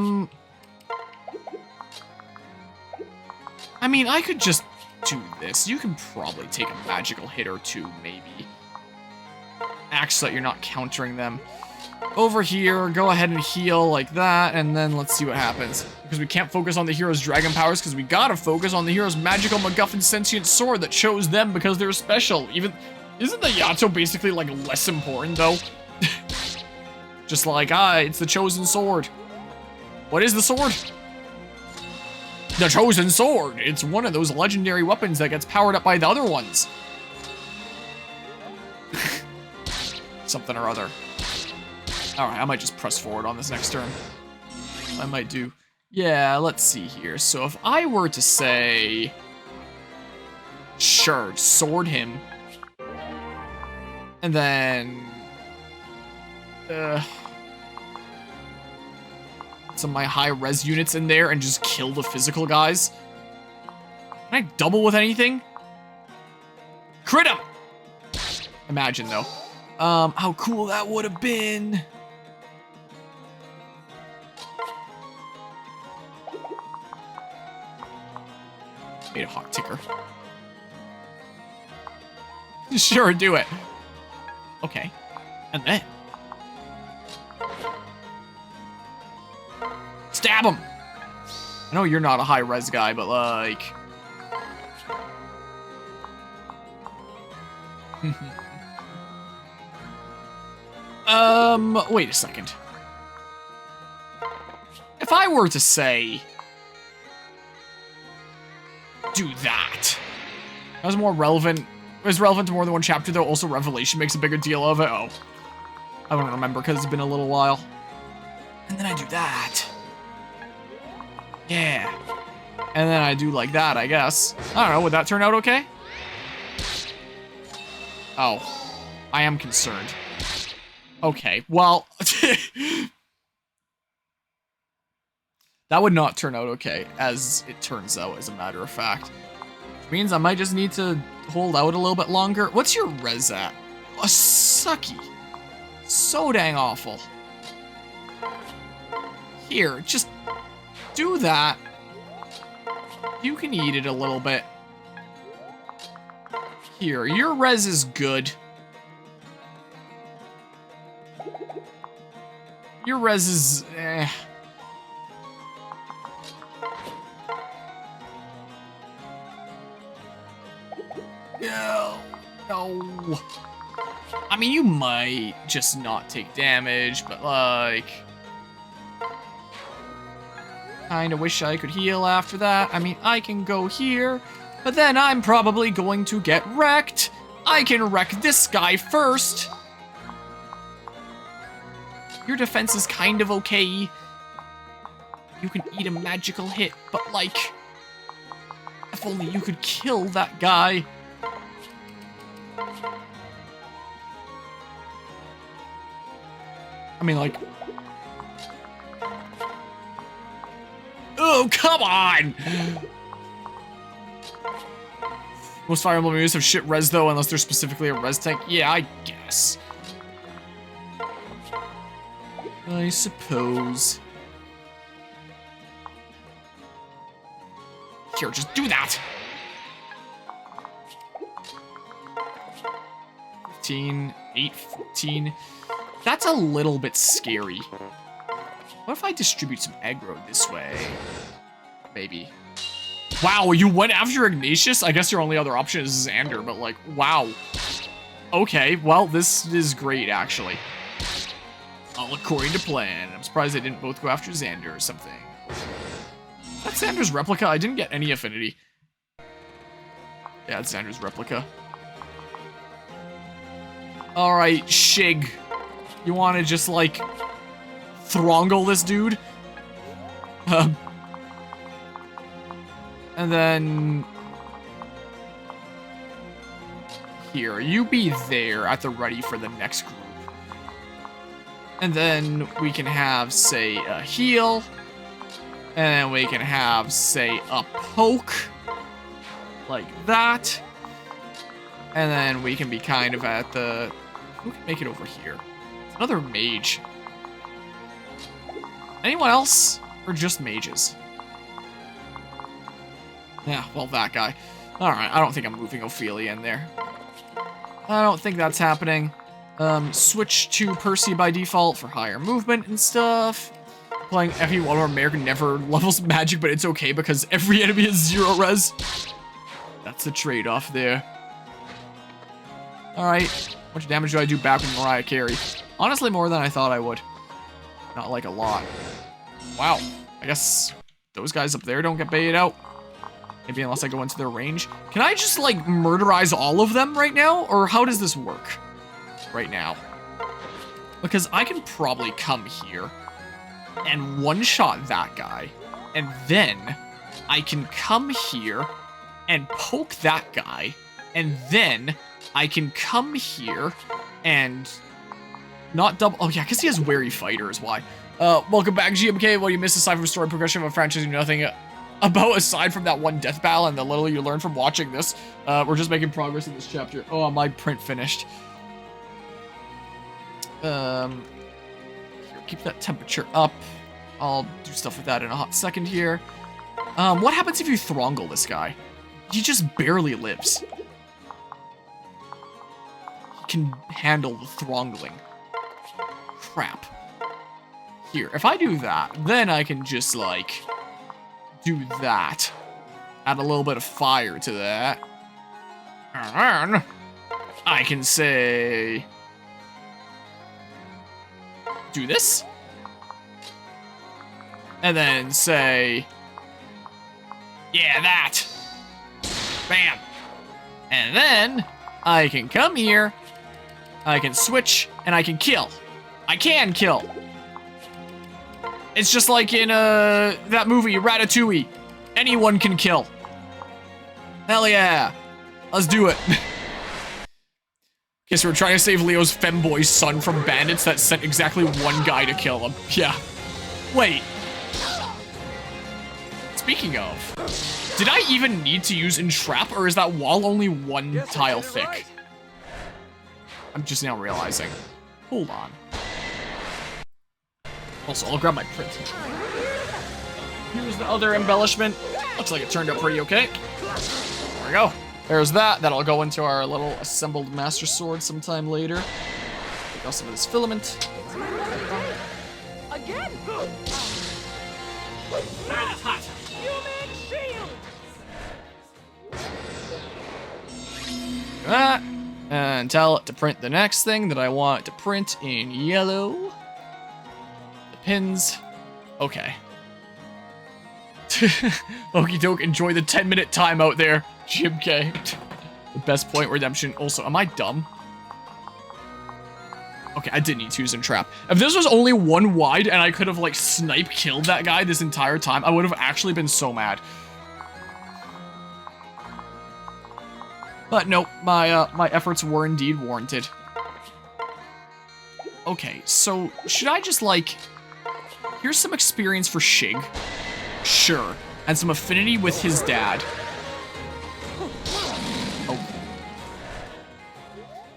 mean, I could just do this. You can probably take a magical hit or two, maybe. Act so that you're not countering them. Over here, go ahead and heal like that, and then let's see what happens. Because we can't focus on the hero's dragon powers, because we gotta focus on the hero's magical MacGuffin sentient sword that chose them because they're special. Even, isn't the Yato basically, like, less important, though? Just like, it's the chosen sword. What is the sword? The chosen sword! It's one of those legendary weapons that gets powered up by the other ones. Something or other. Alright, I might just press forward on this next turn. I might do. Yeah, let's see here. So if I were to say... Sure, sword him. And then... some of my high res units in there and just kill the physical guys. Can I double with anything? Crit him! Imagine though. How cool that would have been. Made a hawk ticker. Sure, do it. Okay. And then. Stab him! I know you're not a high res guy, but like... wait a second. If I were to say... do that. That was more relevant. It was relevant to more than one chapter, though. Also, Revelation makes a bigger deal of it. Oh. I don't remember, because it's been a little while. And then I do that. Yeah. And then I do like that, I guess. I don't know, would that turn out okay? Oh. I am concerned. Okay, well... that would not turn out okay, as it turns out, as a matter of fact. Which means I might just need to hold out a little bit longer. What's your res at? A sucky. So dang awful. Here, just do that. You can eat it a little bit. Here, your res is good. Your res is... No. No. I mean, you might just not take damage, but like... Kinda wish I could heal after that. I mean, I can go here, but then I'm probably going to get wrecked. I can wreck this guy first. Your defense is kind of okay. You can eat a magical hit, but like, if only you could kill that guy. I mean, like, oh, come on! Most Fire Emblem moves have shit res though, unless they're specifically a res tank. Yeah, I guess. I suppose. Here, just do that! 15, 8, 14. That's a little bit scary. What if I distribute some aggro this way? Maybe. Wow, you went after Ignatius? I guess your only other option is Xander, but like, wow. Okay, well, this is great, actually. All according to plan. I'm surprised they didn't both go after Xander or something. That's Xander's replica. I didn't get any affinity. Yeah, it's Xander's replica. Alright, Shig. You want to just, like, throngle this dude? And then... Here, you be there at the ready for the next group. And then we can have, say, a heal. And then we can have, say, a poke. Like that. And then we can be kind of at the... Who can make it over here? It's another mage. Anyone else? Or just mages? Yeah, well, that guy. Alright, I don't think I'm moving Ophelia in there. I don't think that's happening. Switch to Percy by default for higher movement and stuff. Playing FE1 or American never levels magic, but it's okay because every enemy is 0 res. That's the trade-off there. Alright, how much damage do I do back with Mariah Carey? Honestly, more than I thought I would. Not like a lot. Wow, I guess those guys up there don't get baited out. Maybe unless I go into their range. Can I just, like, murderize all of them right now? Or how does this work right now? Because I can probably come here and one-shot that guy. And then I can come here and poke that guy. And then I can come here and not double... Oh, yeah, because he has Wary Fighter is why. Welcome back, GMK. What you missed aside from story progression of a franchise you know nothing about aside from that one death battle and the little you learned from watching this. We're just making progress in this chapter. Oh, my print finished. Here, keep that temperature up. I'll do stuff with that in a hot second here. What happens if you throngle this guy? He just barely lives. He can handle the throngling. Crap. Here, if I do that, then I can just, like, do that. Add a little bit of fire to that. And I can say... do this. And then say... yeah, that. Bam. And then I can come here. I can switch and I can kill. I can kill. It's just like in that movie, Ratatouille. Anyone can kill. Hell yeah. Let's do it. Okay, so we're trying to save Leo's femboy son from bandits that sent exactly one guy to kill him. Yeah. Wait. Speaking of, did I even need to use entrap, or is that wall only one tile thick? Right. I'm just now realizing. Hold on. Also, I'll grab my print. Here's the other embellishment. Looks like it turned out pretty okay. There we go. There's that. That'll go into our little assembled Master Sword sometime later. Take off some of this filament. Again? That's hot. Human shield! That. And tell it to print the next thing that I want to print in yellow. The pins. Okay. Okie doke, enjoy the 10-minute timeout there, GMK. The best point redemption. Also, am I dumb? Okay. Okay, I didn't need to use entrap. If this was only one wide and I could have, like, snipe killed that guy this entire time, I would have actually been so mad. But nope, my efforts were indeed warranted. Okay, so should I just, like... Here's some experience for Shig. Sure. And some affinity with his dad. Oh.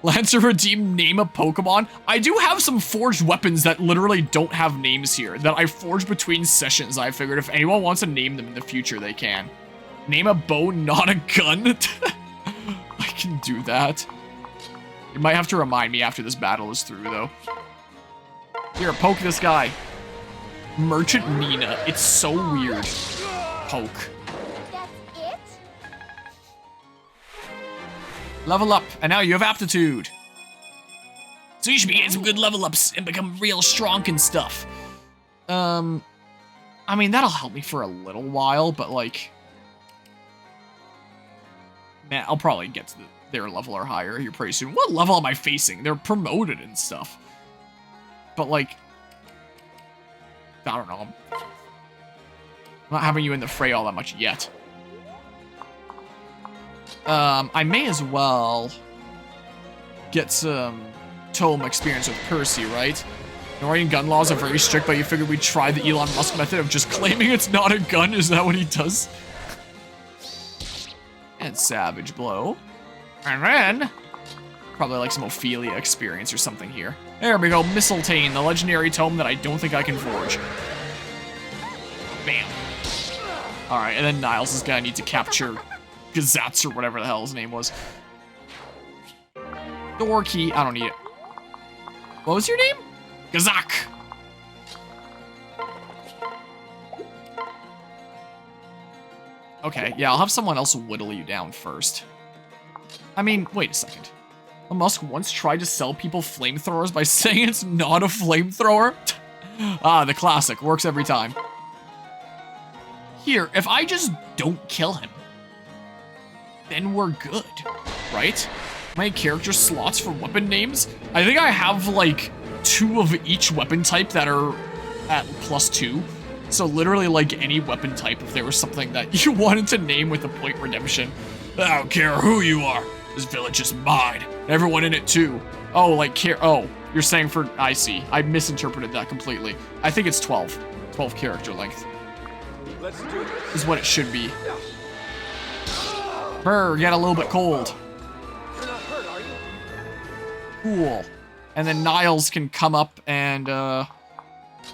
Lancer Redeem, name a Pokemon. I do have some forged weapons that literally don't have names here, that I forged between sessions. I figured if anyone wants to name them in the future, they can. Name a bow, not a gun. I can do that. You might have to remind me after this battle is through, though. Here, poke this guy. Merchant Nina. It's so weird. Poke. That's it? Level up, and now you have aptitude. So you should be getting some good level ups and become real strong and stuff. I mean, that'll help me for a little while, but like... Man, I'll probably get to their level or higher here pretty soon. What level am I facing? They're promoted and stuff. But like... I don't know. I'm not having you in the fray all that much yet. I may as well get some tome experience with Percy, right? Norwegian gun laws are very strict, but you figured we'd try the Elon Musk method of just claiming it's not a gun? Is that what he does? And Savage Blow. And then... Probably like some Ophelia experience or something here. There we go, Mistletoe, the legendary tome that I don't think I can forge. Bam. Alright, and then Niles is gonna need to capture Gazats or whatever the hell his name was. Door key, I don't need it. What was your name? Gazak. Okay, yeah, I'll have someone else whittle you down first. I mean, wait a second. Musk once tried to sell people flamethrowers by saying it's not a flamethrower? Ah, the classic. Works every time. Here, if I just don't kill him, then we're good, right? My character slots for weapon names? I think I have, like, 2 of each weapon type that are at +2. So literally, like, any weapon type, if there was something that you wanted to name with a point redemption. I don't care who you are. This village is mine. Everyone in it too. Oh, like oh, you're saying for, I see. I misinterpreted that completely. I think it's 12. 12 character length. Let's do this. Is what it should be. Brr, get a little bit cold. You're not hurt, are you? Cool. And then Niles can come up and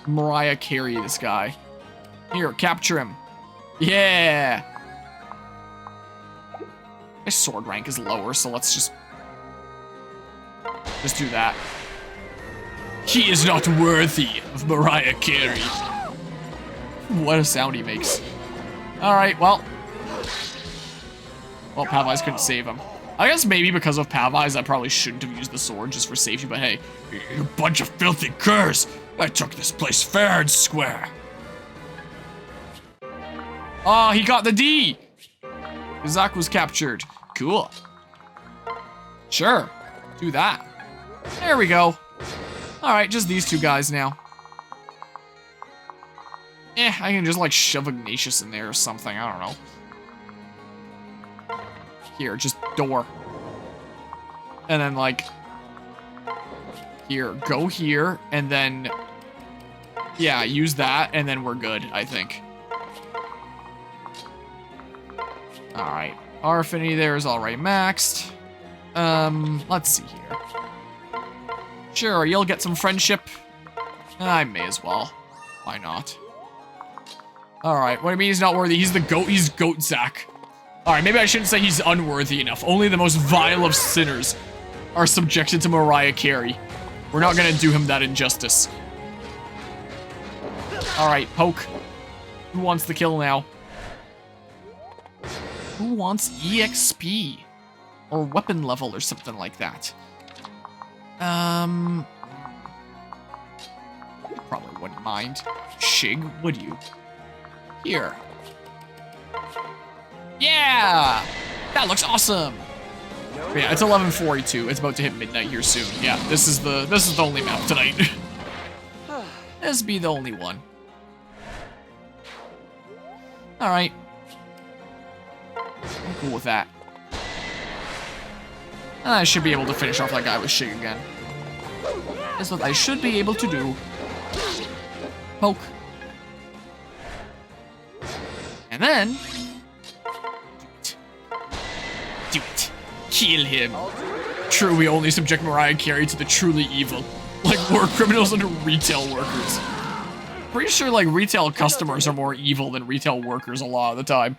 Mariah carry this guy. Here, capture him. Yeah. My sword rank is lower, so let's just do that. He is not worthy of Mariah Carey. What a sound he makes. Alright, well, Pavise couldn't save him. I guess maybe because of Pavise, I probably shouldn't have used the sword just for safety, but hey, you bunch of filthy curs! I took this place fair and square. Oh, he got the D! Zach was captured. Cool. Sure. Do that. There we go. Alright, just these 2 guys now. I can just like shove Ignatius in there or something. I don't know. Here, just door. And then like... Here, go here, and then... Yeah, use that, and then we're good, I think. Alright. Our affinity there is already maxed. Let's see here. Sure, you'll get some friendship. I may as well. Why not? Alright, what do you mean he's not worthy? He's the goat. He's Goat Zach. Alright, maybe I shouldn't say he's unworthy enough. Only the most vile of sinners are subjected to Mariah Carey. We're not gonna do him that injustice. Alright, poke. Who wants the kill now? Who wants EXP? Or weapon level or something like that? You probably wouldn't mind. Shig, would you? Here. Yeah! That looks awesome! But yeah, it's 11:42. It's about to hit midnight here soon. Yeah, this is the only map tonight. This be the only one. All right. I'm cool with that. I should be able to finish off that guy with Shig again. That's what I should be able to do. Poke. And then... do it. Kill him. True, we only subject Mariah Carey to the truly evil. Like war criminals and retail workers. Pretty sure like retail customers are more evil than retail workers a lot of the time.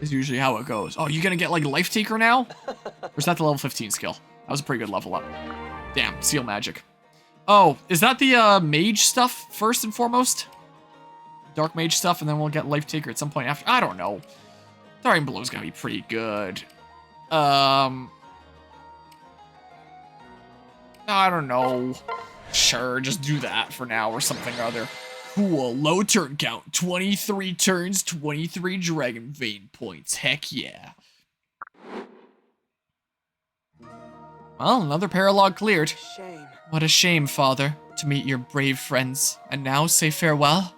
Is usually how it goes. Oh, you gonna get like Life Taker now? Or is that the level 15 skill? That was a pretty good level up. Damn, Seal Magic. Oh, is that the mage stuff first and foremost? Dark Mage stuff, and then we'll get Life Taker at some point after. I don't know. Throwing Below's gonna be pretty good. I don't know. Sure, just do that for now or something or other. Cool, low turn count. 23 turns, 23 Dragon Vein points. Heck yeah. Well, another paralog cleared. Shame. What a shame, Father, to meet your brave friends, and now say farewell.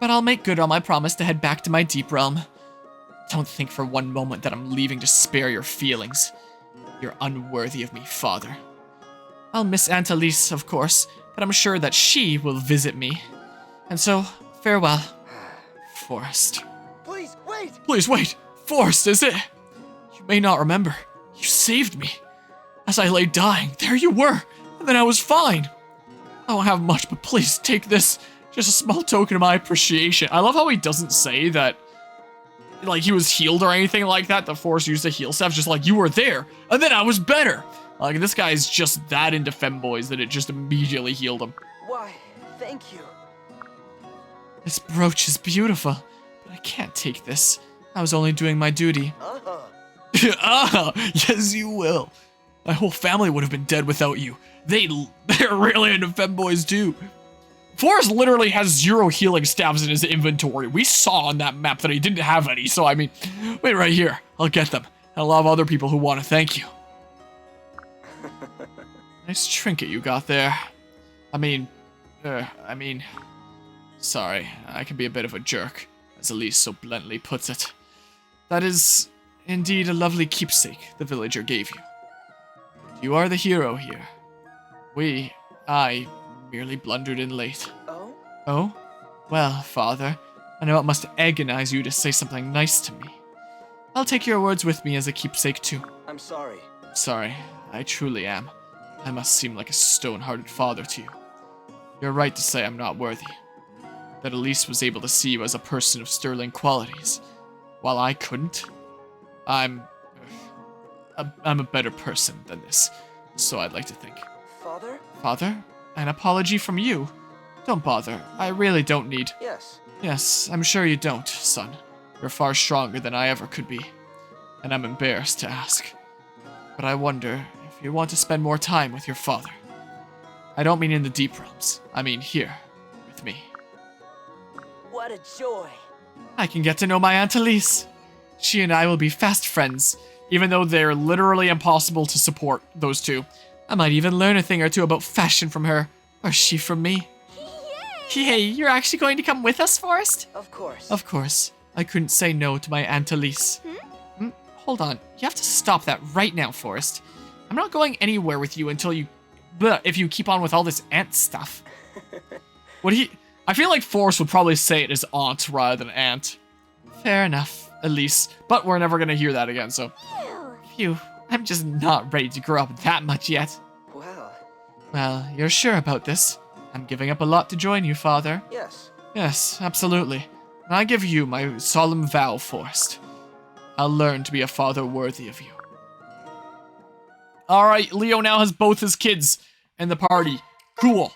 But I'll make good on my promise to head back to my deep realm. Don't think for one moment that I'm leaving to spare your feelings. You're unworthy of me, Father. I'll miss Aunt Elise, of course, but I'm sure that she will visit me. And so, farewell, Forrest. Please, wait! Please wait! Forrest, is it? You may not remember. You saved me. As I lay dying, there you were, and then I was fine. I don't have much, but please take this. Just a small token of my appreciation. I love how he doesn't say that, like, he was healed or anything like that. The Forrest used to heal stuff, just like, you were there, and then I was better. Like, this guy's just that into femboys that it just immediately healed him. Why, thank you. This brooch is beautiful, but I can't take this. I was only doing my duty. Ah, yes you will. My whole family would have been dead without you. They're really into femboys too. Forrest literally has 0 healing staves in his inventory. We saw on that map that he didn't have any, so I mean, wait right here. I'll get them. And a lot of other people who want to thank you. Nice trinket you got there. I mean, sorry, I can be a bit of a jerk, as Elise so bluntly puts it. That is indeed a lovely keepsake the villager gave you. You are the hero here. I merely blundered in late. Oh? Oh? Well, Father, I know it must agonize you to say something nice to me. I'll take your words with me as a keepsake too. I'm sorry. Sorry, I truly am. I must seem like a stone-hearted father to you. You're right to say I'm not worthy. That Elise was able to see you as a person of sterling qualities, while I couldn't. I'm a better person than this, so I'd like to think. Father? Father? An apology from you? Don't bother. I really don't need... Yes. Yes, I'm sure you don't, son. You're far stronger than I ever could be, and I'm embarrassed to ask. But I wonder if you want to spend more time with your father. I don't mean in the deep realms. I mean here, with me. What a joy. I can get to know my Aunt Elise. She and I will be fast friends, even though they're literally impossible to support, those two. I might even learn a thing or two about fashion from her, or she from me. Yay, you're actually going to come with us, Forrest? Of course. Of course. I couldn't say no to my Aunt Elise. Hold on. You have to stop that right now, Forrest. I'm not going anywhere with you until you... if you keep on with all this aunt stuff. I feel like Forrest would probably say it as aunt rather than aunt. Fair enough, Elise. But we're never going to hear that again, so... Phew. I'm just not ready to grow up that much yet. Well, you're sure about this? I'm giving up a lot to join you, Father. Yes. Yes, absolutely. And I give you my solemn vow, Forrest. I'll learn to be a father worthy of you. Alright, Leo now has both his kids in the party. Cool.